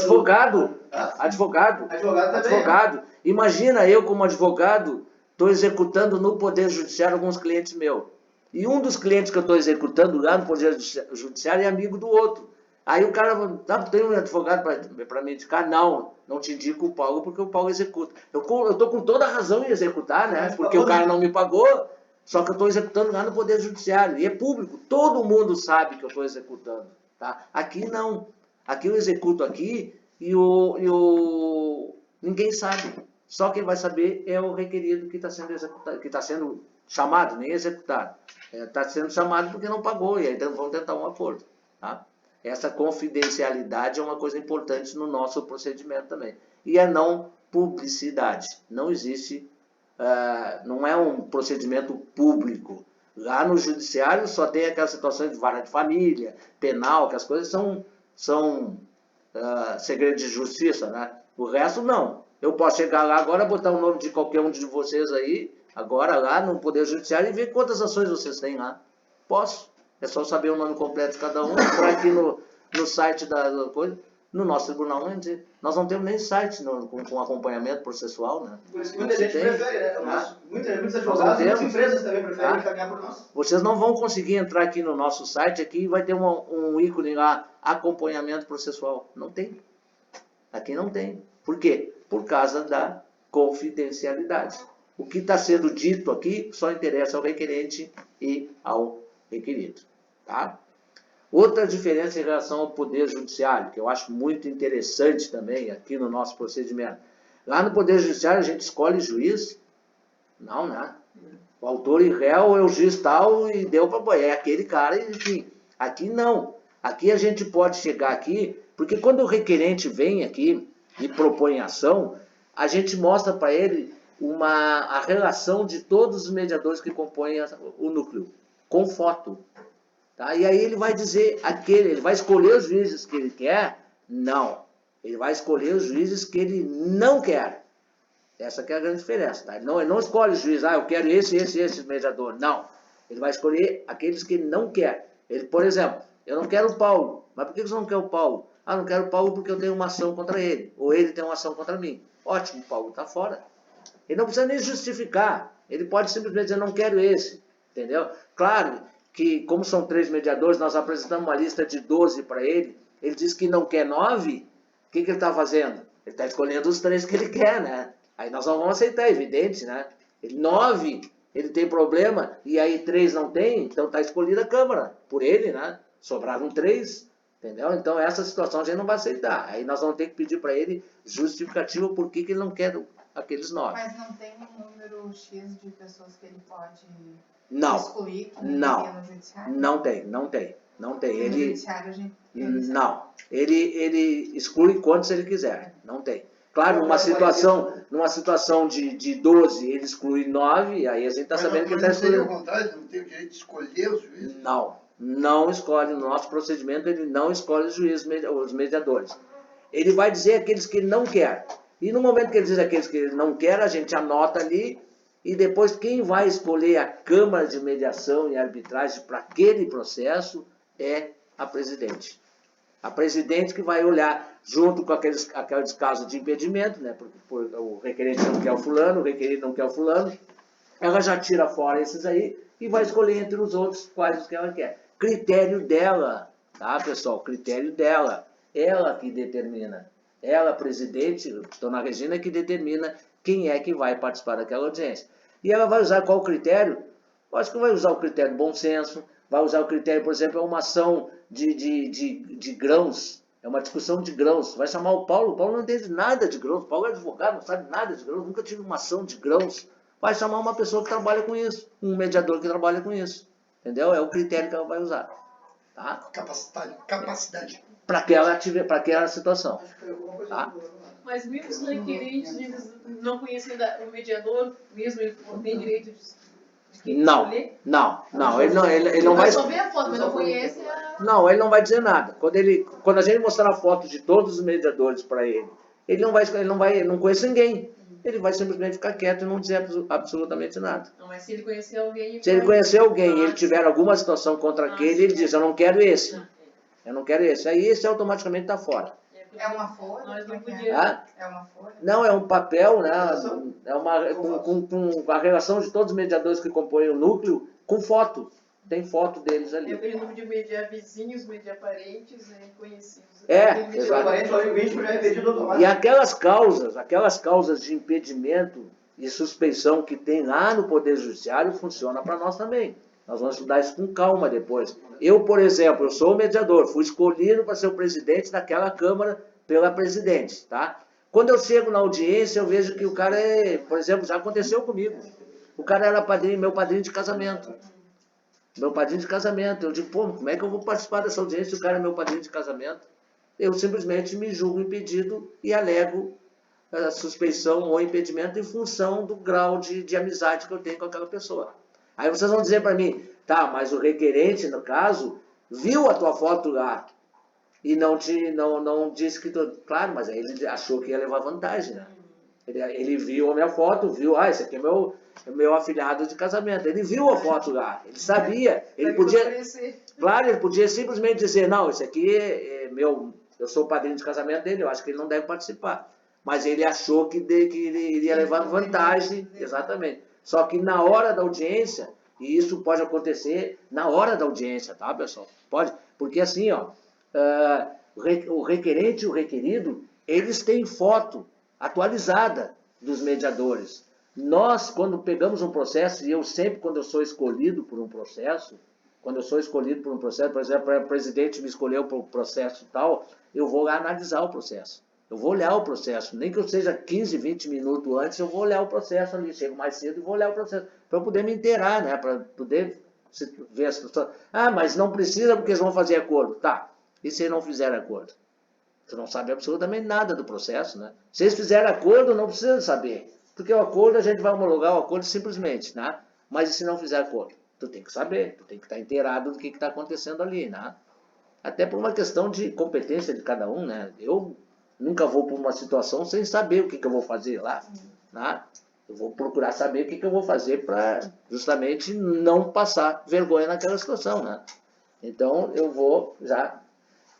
[SPEAKER 3] Advogado.
[SPEAKER 1] Também.
[SPEAKER 3] Imagina eu, como advogado, estou executando no Poder Judiciário alguns clientes meus. E um dos clientes que eu estou executando lá no Poder Judiciário é amigo do outro. Aí o cara fala, tem um advogado para me indicar? Não te indico o Paulo, porque o Paulo executa. Eu estou com toda a razão em executar, né? Porque o cara não me pagou, só que eu estou executando lá no Poder Judiciário. E é público, todo mundo sabe que eu estou executando. Tá? Aqui não. Aqui eu executo aqui e ninguém sabe. Só quem vai saber é o requerido que está sendo executado, que está sendo chamado, nem executado. Está sendo chamado porque não pagou, e aí vamos tentar um acordo. Tá? Essa confidencialidade é uma coisa importante no nosso procedimento também. E a não publicidade. Não existe, não é um procedimento público. Lá no judiciário só tem aquelas situações de vara de família, penal, que as coisas são segredo de justiça, né? O resto não. Eu posso chegar lá agora, botar o nome de qualquer um de vocês aí, agora lá no Poder Judiciário, e ver quantas ações vocês têm lá. Posso. É só saber o nome completo de cada um, entrar aqui no site da coisa. No nosso tribunal, nós não temos nem site com acompanhamento processual, né?
[SPEAKER 1] Por isso que muita gente prefere, né? Muitos advogados e muitas empresas também preferem encaminhar por nós.
[SPEAKER 3] Vocês não vão conseguir entrar aqui no nosso site aqui e vai ter um ícone lá, acompanhamento processual. Não tem. Aqui não tem. Por quê? Por causa da confidencialidade. O que está sendo dito aqui só interessa ao requerente e ao requerido. Tá? Outra diferença em relação ao Poder Judiciário, que eu acho muito interessante também aqui no nosso procedimento. Lá no Poder Judiciário a gente escolhe juiz? Não, né? O autor e réu é o juiz tal e deu para... É aquele cara, enfim. Aqui não. Aqui a gente pode chegar aqui, porque quando o requerente vem aqui e propõe ação, a gente mostra para ele a relação de todos os mediadores que compõem o núcleo, com foto. Tá? E aí ele vai dizer ele vai escolher os juízes que ele quer? Não. Ele vai escolher os juízes que ele não quer. Essa que é a grande diferença. Tá? Ele não escolhe os juízes, eu quero esse mediador. Não. Ele vai escolher aqueles que ele não quer. Ele, por exemplo, eu não quero o Paulo. Mas por que você não quer o Paulo? Não quero o Paulo porque eu tenho uma ação contra ele. Ou ele tem uma ação contra mim. Ótimo, o Paulo está fora. Ele não precisa nem justificar. Ele pode simplesmente dizer, não quero esse. Entendeu? Claro que, como são 3 mediadores, nós apresentamos uma lista de 12 para ele. Ele diz que não quer 9. O que ele está fazendo? Ele está escolhendo os 3 que ele quer, né? Aí nós não vamos aceitar, é evidente, né? 9, ele tem problema, e aí 3 não tem, então está escolhida a Câmara por ele, né? Sobraram 3, entendeu? Então essa situação a gente não vai aceitar. Aí nós vamos ter que pedir para ele justificativa por que ele não quer aqueles 9.
[SPEAKER 4] Mas não tem um número X de pessoas que ele pode excluir?
[SPEAKER 3] Não tem. Ele exclui quantos ele quiser, não tem. Claro, numa situação de 12, ele exclui 9, aí a gente está sabendo que ele está excluindo.
[SPEAKER 2] Mas não seria o contrário, não tem o direito de escolher os juízes?
[SPEAKER 3] Não escolhe. No nosso procedimento, ele não escolhe os juízes, os mediadores. Ele vai dizer aqueles que ele não quer. E no momento que ele diz aqueles que ele não quer, a gente anota ali, e depois quem vai escolher a Câmara de Mediação e Arbitragem para aquele processo é a presidente. A presidente que vai olhar junto com aqueles casos de impedimento, né? Porque o requerente não quer o fulano, o requerido não quer o fulano, ela já tira fora esses aí e vai escolher entre os outros quais os que ela quer. Critério dela, tá, pessoal? Critério dela. Ela que determina. Ela, presidente, dona Regina, que determina quem é que vai participar daquela audiência. E ela vai usar qual critério? Eu acho que vai usar o critério bom senso, vai usar o critério, por exemplo, é uma ação de grãos, é uma discussão de grãos. Vai chamar o Paulo não entende nada de grãos, o Paulo é advogado, não sabe nada de grãos, nunca tive uma ação de grãos. Vai chamar uma pessoa que trabalha com isso, um mediador que trabalha com isso. Entendeu? É o critério que ela vai usar. Tá?
[SPEAKER 2] Capacidade.
[SPEAKER 3] Para aquela situação. Tá?
[SPEAKER 7] Mas mesmo os requerentes, eles não conhecem o mediador, mesmo ele tem direito de quem escolher?
[SPEAKER 3] Não, ele não vai...
[SPEAKER 7] só vê a foto, mas não conhece a...
[SPEAKER 3] Não, ele não vai dizer nada. Quando a gente mostrar a foto de todos os mediadores para ele não conhece ninguém. Ele vai simplesmente ficar quieto e não dizer absolutamente nada.
[SPEAKER 7] Não, mas se ele conhecer alguém...
[SPEAKER 3] Se ele conhecer alguém e ele tiver alguma situação contra aquele, ele diz, eu não quero esse. Eu não quero esse. Aí esse automaticamente está fora.
[SPEAKER 4] É uma folha?
[SPEAKER 7] Nós não
[SPEAKER 3] Ah?
[SPEAKER 7] podíamos...
[SPEAKER 4] É uma folha?
[SPEAKER 3] Não, é um papel, né? É com a relação de todos os mediadores que compõem o núcleo, com foto. Tem foto deles ali.
[SPEAKER 7] Ele não podia mediar vizinhos, mediar parentes, conhecidos.
[SPEAKER 3] Exatamente. E aquelas causas de impedimento e suspeição que tem lá no Poder Judiciário, funciona para nós também. Nós vamos estudar isso com calma depois. Eu, por exemplo, eu sou o mediador, fui escolhido para ser o presidente daquela Câmara pela presidente, tá? Quando eu chego na audiência, eu vejo que o cara por exemplo, já aconteceu comigo. O cara era meu padrinho de casamento. Meu padrinho de casamento. Eu digo, pô, como é que eu vou participar dessa audiência se o cara é meu padrinho de casamento? Eu simplesmente me julgo impedido e alego a suspeição ou impedimento em função do grau de amizade que eu tenho com aquela pessoa. Aí vocês vão dizer para mim, tá, mas o requerente, no caso, viu a tua foto lá e não disse que... Claro, mas aí ele achou que ia levar vantagem, né? Ele viu a minha foto, viu, esse aqui é meu afilhado de casamento. Ele viu a foto lá, ele sabia. Ele podia simplesmente dizer, não, esse aqui é meu, eu sou o padrinho de casamento dele, eu acho que ele não deve participar. Mas ele achou que ele iria levar vantagem, exatamente. Só que na hora da audiência, e isso pode acontecer na hora da audiência, tá, pessoal? Pode, porque assim, ó, o requerente e o requerido, eles têm foto atualizada dos mediadores. Nós, quando pegamos um processo, e eu sempre, quando eu sou escolhido por um processo, por exemplo, o presidente me escolheu para o processo tal, eu vou lá analisar o processo. Eu vou olhar o processo, nem que eu seja 15, 20 minutos antes, eu vou olhar o processo ali, chego mais cedo e vou olhar o processo, para eu poder me inteirar, né, para poder ver a situação. Ah, mas não precisa porque eles vão fazer acordo. Tá, e se não fizer acordo? Você não sabe absolutamente nada do processo, né? Se eles fizerem acordo, não precisa saber. Porque o acordo, a gente vai homologar o acordo simplesmente, né? Mas e se não fizer acordo? Tu tem que saber, tu tem que estar inteirado do que está acontecendo ali, né? Até por uma questão de competência de cada um, né? Eu nunca vou para uma situação sem saber o que eu vou fazer lá, né? Eu vou procurar saber o que eu vou fazer para justamente não passar vergonha naquela situação, né? Então, eu vou já...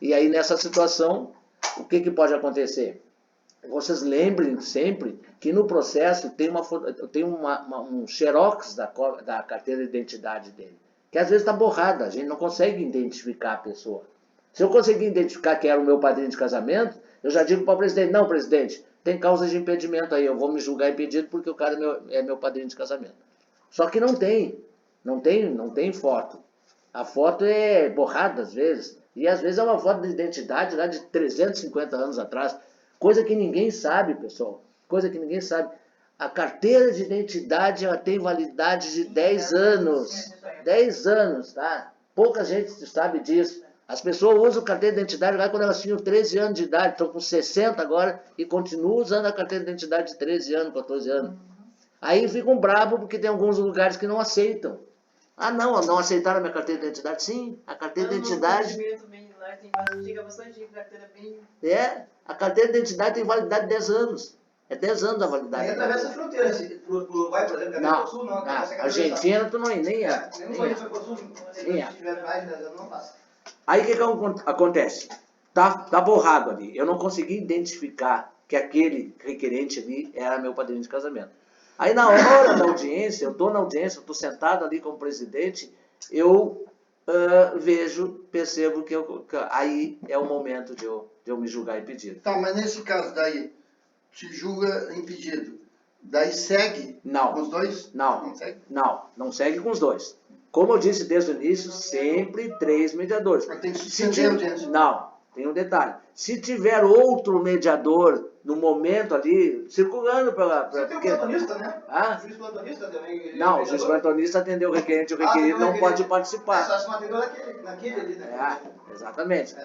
[SPEAKER 3] E aí, nessa situação, o que pode acontecer? Vocês lembrem sempre que no processo tem um xerox da carteira de identidade dele, que às vezes está borrada, a gente não consegue identificar a pessoa. Se eu conseguir identificar que era o meu padrinho de casamento, eu já digo para o presidente, não, presidente, tem causa de impedimento aí, eu vou me julgar impedido porque o cara é meu padrinho de casamento. Só que não tem foto. A foto é borrada às vezes, e às vezes é uma foto de identidade lá de 350 anos atrás, coisa que ninguém sabe, pessoal, coisa que ninguém sabe. A carteira de identidade ela tem validade de 10 anos, 10 anos, tá? Pouca gente sabe disso. As pessoas usam carteira de identidade lá quando elas tinham 13 anos de idade, estão com 60 agora e continuam usando a carteira de identidade de 13 anos, 14 anos. Aí ficam bravos porque tem alguns lugares que não aceitam. Ah, não aceitaram a minha carteira de identidade? Sim, a carteira de identidade... a carteira de identidade tem validade de 10 anos. É 10 anos a validade.
[SPEAKER 1] Aí atravessa a fronteira, pro Uruguai, por exemplo,
[SPEAKER 3] não,
[SPEAKER 1] Sul, não.
[SPEAKER 3] Argentina, tu nem é.
[SPEAKER 1] Não passa.
[SPEAKER 3] Aí o que acontece? Tá borrado ali. Eu não consegui identificar que aquele requerente ali era meu padrinho de casamento. Aí na hora da audiência, eu estou na audiência, eu estou sentado ali como presidente, eu percebo que aí é o momento de eu me julgar impedido.
[SPEAKER 2] Tá, mas nesse caso daí, te julga impedido, daí segue com os dois?
[SPEAKER 3] Não segue com os dois. Como eu disse desde o início, sempre 3 mediadores.
[SPEAKER 2] Mas tem que suspender a audiência.
[SPEAKER 3] Não. tem um detalhe. Se tiver outro mediador no momento ali, circulando pela...
[SPEAKER 1] Você tem um plantonista, né?
[SPEAKER 3] Ah?
[SPEAKER 1] O juiz plantonista também.
[SPEAKER 3] Não, o juiz plantonista atendeu o requerente não pode participar.
[SPEAKER 1] Só se não atendeu naquele ali, né?
[SPEAKER 3] Exatamente.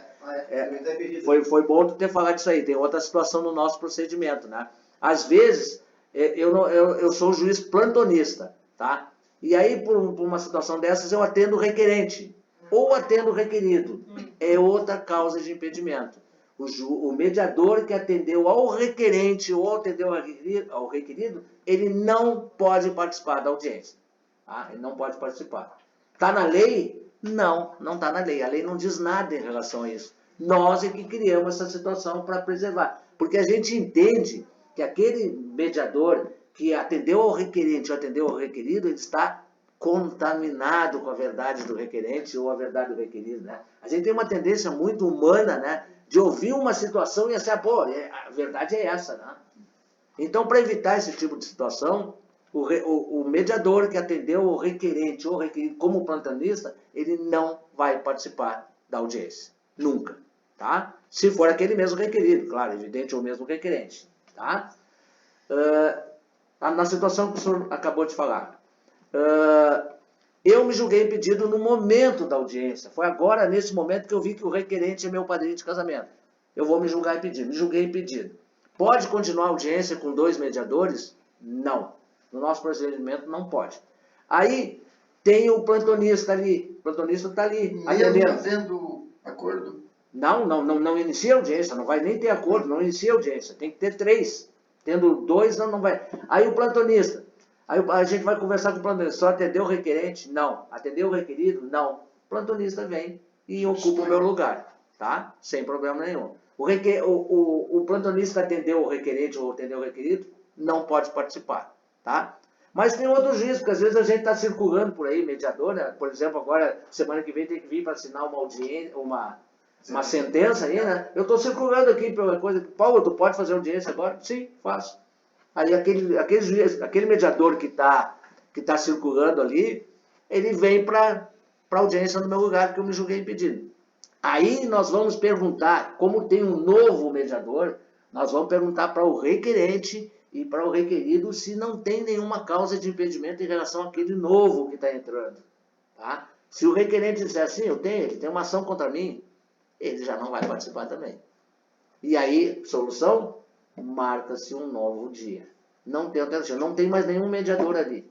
[SPEAKER 3] Foi bom tu ter falado isso aí. Tem outra situação no nosso procedimento, né? Às vezes, eu sou juiz plantonista, tá? E aí, por uma situação dessas, eu atendo o requerente ou atendo o requerido. É outra causa de impedimento. O mediador que atendeu ao requerente ou atendeu ao requerido, ele não pode participar da audiência. Tá? Ele não pode participar. Está na lei? Não, não está na lei. A lei não diz nada em relação a isso. Nós é que criamos essa situação para preservar. Porque a gente entende que aquele mediador que atendeu ao requerente ou atendeu ao requerido, ele está contaminado com a verdade do requerente ou a verdade do requerido, né? A gente tem uma tendência muito humana, né, de ouvir uma situação e achar, pô, a verdade é essa, né? Então, para evitar esse tipo de situação, o mediador que atendeu o requerente ou o requerido como plantonista, ele não vai participar da audiência. Nunca, tá? Se for aquele mesmo requerido, claro, evidente, ou mesmo requerente, tá? Na situação que o senhor acabou de falar, eu me julguei impedido no momento da audiência. Foi agora, nesse momento, que eu vi que o requerente é meu padrinho de casamento. Eu vou me julgar impedido. Me julguei impedido. Pode continuar a audiência com 2 mediadores? Não. No nosso procedimento, não pode. Aí, tem o plantonista ali. O plantonista está ali.
[SPEAKER 2] Mesmo havendo acordo?
[SPEAKER 3] Não inicia a audiência. Não vai nem ter acordo. Não inicia a audiência. Tem que ter 3. Tendo 2, não vai. Aí o plantonista. Aí a gente vai conversar com o plantonista. Só atendeu o requerente? Não. Atendeu o requerido? Não. O plantonista vem e ocupa o meu lugar. Tá? Sem problema nenhum. O plantonista atendeu o requerente ou atendeu o requerido? Não pode participar. Tá? Mas tem outros juízes, porque às vezes a gente está circulando por aí, mediador, né? Por exemplo, agora, semana que vem, tem que vir para assinar uma audiência, uma sentença aí, né? Eu estou circulando aqui pela coisa. Paulo, tu pode fazer audiência agora? Sim, faço. Aí aquele mediador que tá circulando ali, ele vem para audiência no meu lugar, porque eu me julguei impedido. Aí nós vamos perguntar, como tem um novo mediador, nós vamos perguntar para o requerente e para o requerido se não tem nenhuma causa de impedimento em relação àquele novo que está entrando. Tá? Se o requerente disser assim, ele tem uma ação contra mim, ele já não vai participar também. E aí, solução? Marca-se um novo dia. Não tem alternativa, não tem mais nenhum mediador ali.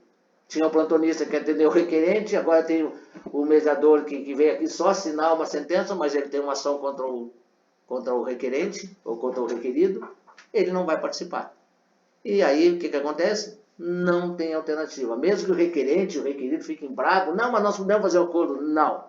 [SPEAKER 3] Tinha o plantonista que atendeu o requerente, agora tem o mediador que veio aqui só assinar uma sentença, mas ele tem uma ação contra o requerente ou contra o requerido, ele não vai participar. E aí, o que acontece? Não tem alternativa. Mesmo que o requerente e o requerido fiquem bravos, não, mas nós podemos fazer o acordo. Não.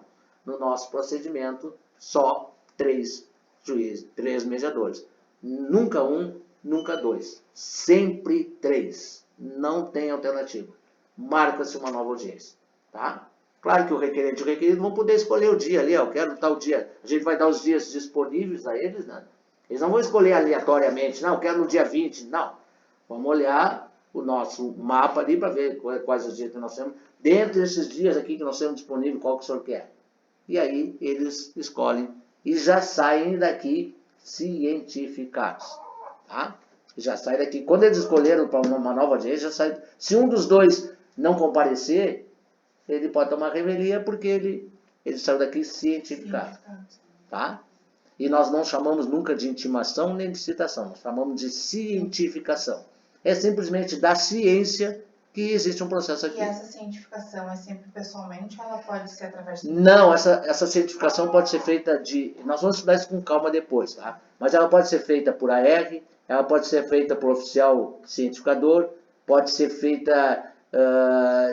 [SPEAKER 3] No nosso procedimento, só 3 juízes, 3 mediadores. Nunca 1, nunca 2. Sempre 3. Não tem alternativa. Marca-se uma nova audiência. Tá? Claro que o requerente e o requerido vão poder escolher o dia ali, eu quero tal dia. A gente vai dar os dias disponíveis a eles, né? Eles não vão escolher aleatoriamente, não, eu quero no dia 20, não. Vamos olhar o nosso mapa ali para ver quais os dias que nós temos. Dentro desses dias aqui que nós temos disponível, qual que o senhor quer? E aí eles escolhem e já saem daqui cientificados. Tá? Já saem daqui. Quando eles escolheram para uma nova audiência, já saem. Se um dos 2 não comparecer, ele pode tomar revelia porque ele saiu daqui cientificado. Tá? E nós não chamamos nunca de intimação nem de citação, nós chamamos de cientificação. É simplesmente da ciência que existe um processo aqui.
[SPEAKER 4] E essa cientificação é sempre pessoalmente ou ela pode ser através do...
[SPEAKER 3] Não, essa cientificação pode ser feita nós vamos estudar isso com calma depois, tá? Mas ela pode ser feita por AR, ela pode ser feita por oficial cientificador, pode ser feita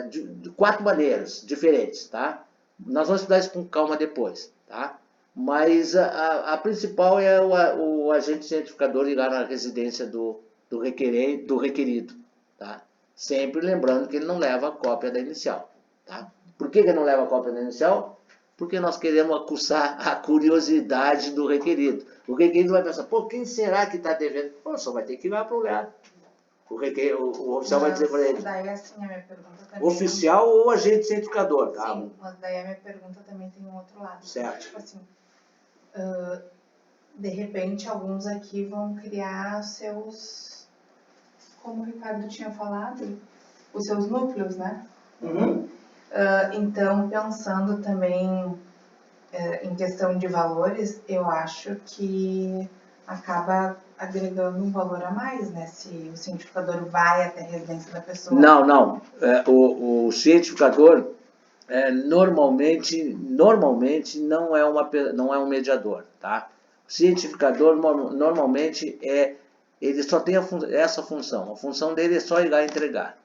[SPEAKER 3] de 4 maneiras diferentes, tá? Nós vamos estudar isso com calma depois, tá? Mas a principal é o agente cientificador ir lá na residência do requerido, tá? Sempre lembrando que ele não leva a cópia da inicial, tá? Por que ele não leva a cópia da inicial? Porque nós queremos acuçar a curiosidade do requerido. O requerido vai pensar, pô, quem será que está devendo? Pô, só vai ter que ir lá para olhar. O oficial vai dizer para ele.
[SPEAKER 4] Daí assim, a minha pergunta também...
[SPEAKER 3] Oficial ou agente cientificador, tá?
[SPEAKER 4] Sim, mas daí a minha pergunta também tem um outro lado.
[SPEAKER 3] Certo.
[SPEAKER 4] Tipo assim, de repente, alguns aqui vão criar seus, como o Ricardo tinha falado, os seus núcleos, né?
[SPEAKER 1] Uhum.
[SPEAKER 4] Então, pensando também em questão de valores, eu acho que acaba agregando um valor a mais, né? Se o cientificador vai até a residência da pessoa.
[SPEAKER 3] Não. O cientificador normalmente não é um mediador, tá? O cientificador normalmente ele só tem essa função. A função dele é só ir lá entregar,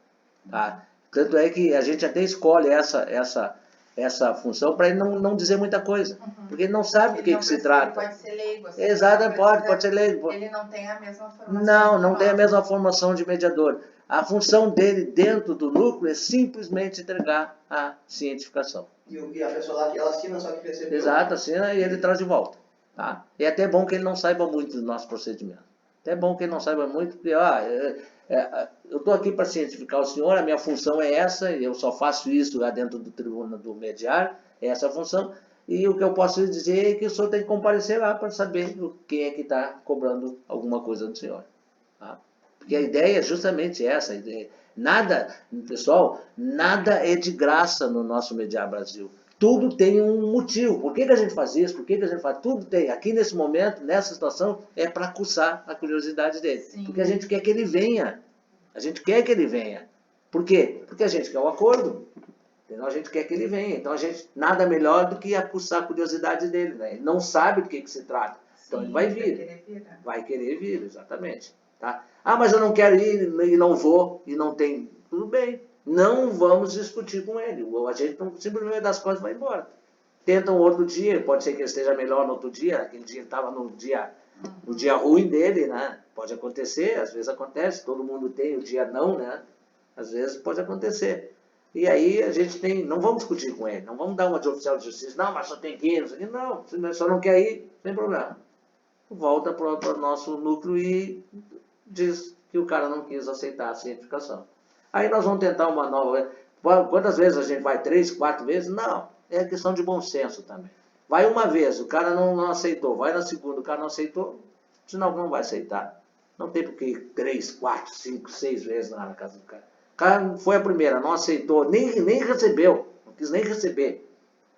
[SPEAKER 3] tá? Tanto é que a gente até escolhe essa função para ele não dizer muita coisa, porque ele não sabe do que se trata.
[SPEAKER 4] Ele pode ser leigo. Assim,
[SPEAKER 3] exato, pode ser leigo.
[SPEAKER 4] Ele não tem a mesma formação.
[SPEAKER 3] Não tem a mesma formação de mediador. A função dele dentro do núcleo é simplesmente entregar a cientificação.
[SPEAKER 1] E a pessoa lá que ela assina só que recebeu.
[SPEAKER 3] Exato, assina e ele traz de volta. Tá? E é até bom que ele não saiba muito do nosso procedimento. Até bom que ele não saiba muito, porque eu estou aqui para cientificar o senhor, a minha função é essa, eu só faço isso lá dentro do tribunal do mediar, é essa a função. E o que eu posso dizer é que o senhor tem que comparecer lá para saber quem é que está cobrando alguma coisa do senhor. Tá? Porque a ideia é justamente essa. Pessoal, nada é de graça no nosso Mediar Brasil. Tudo tem um motivo. Por que a gente faz isso? Por que a gente faz? Tudo tem. Aqui nesse momento, nessa situação, é para aguçar a curiosidade dele. Sim. Porque a gente quer que ele venha. A gente quer que ele venha. Por quê? Porque a gente quer o acordo. Então a gente quer que ele venha. Então nada melhor do que aguçar a curiosidade dele. Né? Ele não sabe do que se trata. Então sim, ele vai vir. Vai querer vir, exatamente. Tá? Mas eu não quero ir e não vou e não tem. Tudo bem. Não vamos discutir com ele. A gente simplesmente das coisas vai embora. Tenta um outro dia, pode ser que ele esteja melhor no outro dia, aquele dia ele estava no dia ruim dele, né? Pode acontecer, às vezes acontece, todo mundo tem o dia não, né? Às vezes pode acontecer. E aí a gente não vamos discutir com ele, não vamos dar uma de oficial de justiça, não, mas só tem que ir, não, se só não quer ir, sem problema. Volta para o nosso núcleo e diz que o cara não quis aceitar a cientificação. Aí nós vamos tentar uma nova. Quantas vezes a gente vai? 3, 4 vezes? Não. É questão de bom senso também. Vai uma vez, o cara não aceitou. Vai na segunda, o cara não aceitou. Senão não vai aceitar. Não tem por que 3, 4, 5, 6 vezes lá na casa do cara. O cara foi a primeira, não aceitou, nem recebeu. Não quis nem receber.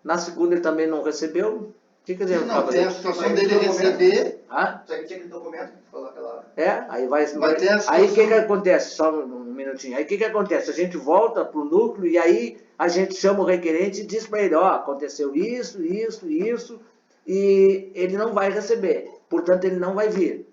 [SPEAKER 3] Na segunda ele também não recebeu. O que a gente vai fazer?
[SPEAKER 2] Tem a situação dele receber.
[SPEAKER 1] Só que tinha aquele documento que falou aquela hora.
[SPEAKER 3] Aí aí o que acontece? Só um minutinho. Aí o que acontece? A gente volta para o núcleo e aí a gente chama o requerente e diz para ele, aconteceu isso, e ele não vai receber. Portanto, ele não vai vir.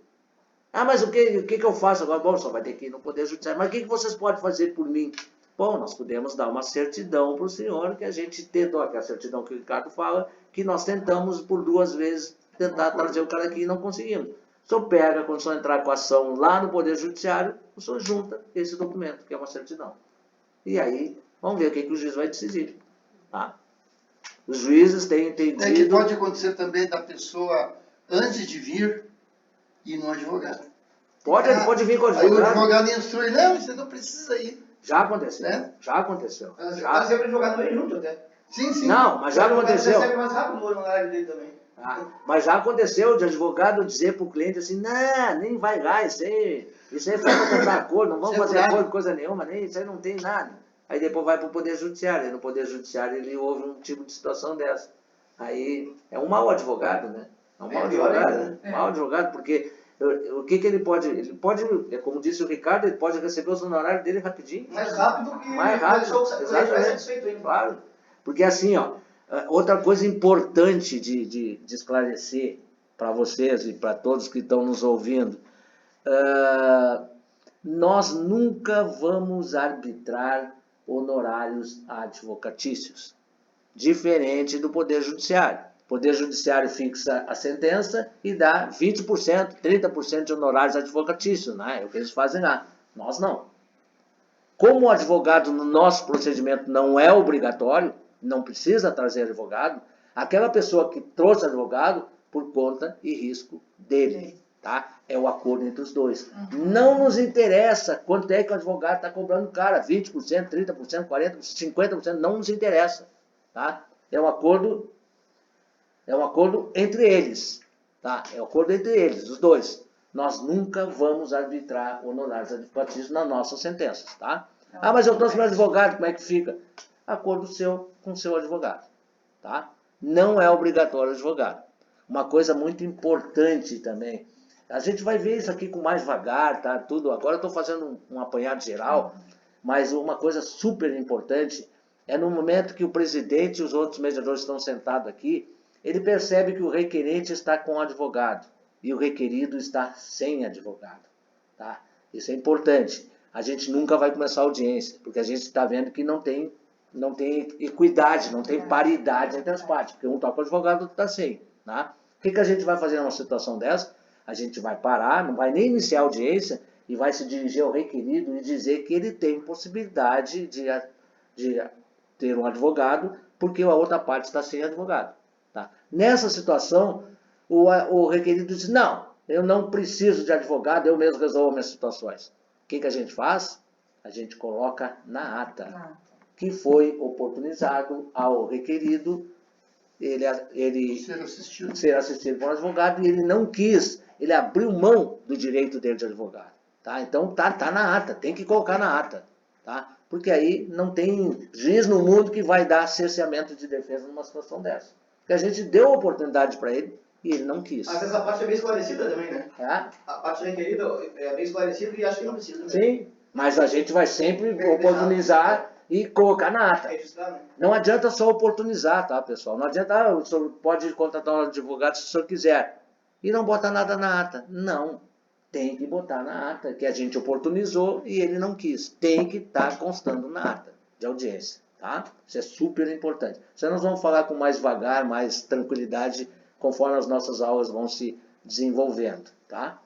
[SPEAKER 3] Mas o que eu faço agora? Bom, só vai ter que ir no Poder Judiciário. Mas o que vocês podem fazer por mim? Bom, nós podemos dar uma certidão para o senhor, que a gente tentou, que é a certidão que o Ricardo fala, que nós tentamos por 2 vezes tentar trazer o cara aqui e não conseguimos. O senhor pega, quando o senhor entrar com a ação lá no Poder Judiciário, o senhor junta esse documento, que é uma certidão. E aí, vamos ver o que o juiz vai decidir. Tá? Os juízes têm entendido...
[SPEAKER 2] É que pode acontecer também da pessoa, antes de vir, ir no advogado.
[SPEAKER 3] Pode vir com o advogado.
[SPEAKER 2] Aí o advogado instrui, não, você não precisa ir.
[SPEAKER 3] Já aconteceu.
[SPEAKER 2] Né?
[SPEAKER 3] Já aconteceu.
[SPEAKER 1] Mas sempre o advogado vem junto até.
[SPEAKER 2] Sim.
[SPEAKER 3] Não, mas já aconteceu.
[SPEAKER 1] Você recebe mais rápido o honorário dele também.
[SPEAKER 3] Mas já aconteceu de advogado dizer para o cliente assim, não, nem vai lá, isso aí só para comprar acordo, não vamos fazer acordo, coisa nenhuma, nem isso aí não tem nada. Aí depois vai para o Poder Judiciário, e no Poder Judiciário ele ouve um tipo de situação dessa. Aí é um mau advogado, né? É um mau advogado, né? Mau advogado, porque o que ele pode, como disse o Ricardo, ele pode receber os honorários dele rapidinho.
[SPEAKER 1] Mais rápido que...
[SPEAKER 3] Mais rápido, exatamente. Claro, porque assim, outra coisa importante de esclarecer para vocês e para todos que estão nos ouvindo, nós nunca vamos arbitrar honorários advocatícios, diferente do Poder Judiciário. O Poder Judiciário fixa a sentença e dá 20%, 30% de honorários advocatícios, né? É o que eles fazem lá. Nós não. Como o advogado no nosso procedimento não é obrigatório, não precisa trazer advogado, aquela pessoa que trouxe advogado, por conta e risco dele. Tá? É o acordo entre os dois. Não nos interessa quanto é que o advogado está cobrando o cara, 20%, 30%, 40%, 50%, não nos interessa. Tá? É um acordo entre eles. Tá? É o acordo entre eles, os dois. Nós nunca vamos arbitrar honorários advocatícios nas nossas sentenças, tá? Ah, mas eu trouxe meu advogado, como é que fica? Acordo seu com o seu advogado, tá? Não é obrigatório advogado. Uma coisa muito importante também, a gente vai ver isso aqui com mais vagar, tá? Tudo. Agora eu estou fazendo um apanhado geral, mas uma coisa super importante é no momento que o presidente e os outros mediadores estão sentados aqui, ele percebe que o requerente está com o advogado e o requerido está sem advogado, tá? Isso é importante. A gente nunca vai começar a audiência, porque a gente está vendo que não tem equidade, não tem paridade entre as partes, porque um está com o advogado, o outro está sem, tá? O que a gente vai fazer numa situação dessa? A gente vai parar, não vai nem iniciar a audiência e vai se dirigir ao requerido e dizer que ele tem possibilidade de ter um advogado, porque a outra parte está sem advogado. Tá? Nessa situação, o requerido diz, não, eu não preciso de advogado, eu mesmo resolvo minhas situações. O que a gente faz? A gente coloca na ata que foi oportunizado ao requerido ele ser assistido por um advogado e ele não quis, ele abriu mão do direito dele de advogado. Tá? Então tá na ata, tem que colocar na ata. Tá? Porque aí não tem juiz no mundo que vai dar cerceamento de defesa numa situação dessa. Porque a gente deu a oportunidade para ele e ele não quis.
[SPEAKER 1] Mas essa parte é bem esclarecida também, né? A parte requerida é bem esclarecida e acho que não precisa mesmo.
[SPEAKER 3] Sim, mas a gente vai sempre oportunizar e colocar na ata. Não adianta só oportunizar, tá, pessoal? Não adianta, o senhor pode contratar um advogado se o senhor quiser e não botar nada na ata. Não, tem que botar na ata, que a gente oportunizou e ele não quis. Tem que estar constando na ata de audiência, tá? Isso é super importante. Isso nós vamos falar com mais vagar, mais tranquilidade, conforme as nossas aulas vão se desenvolvendo, tá?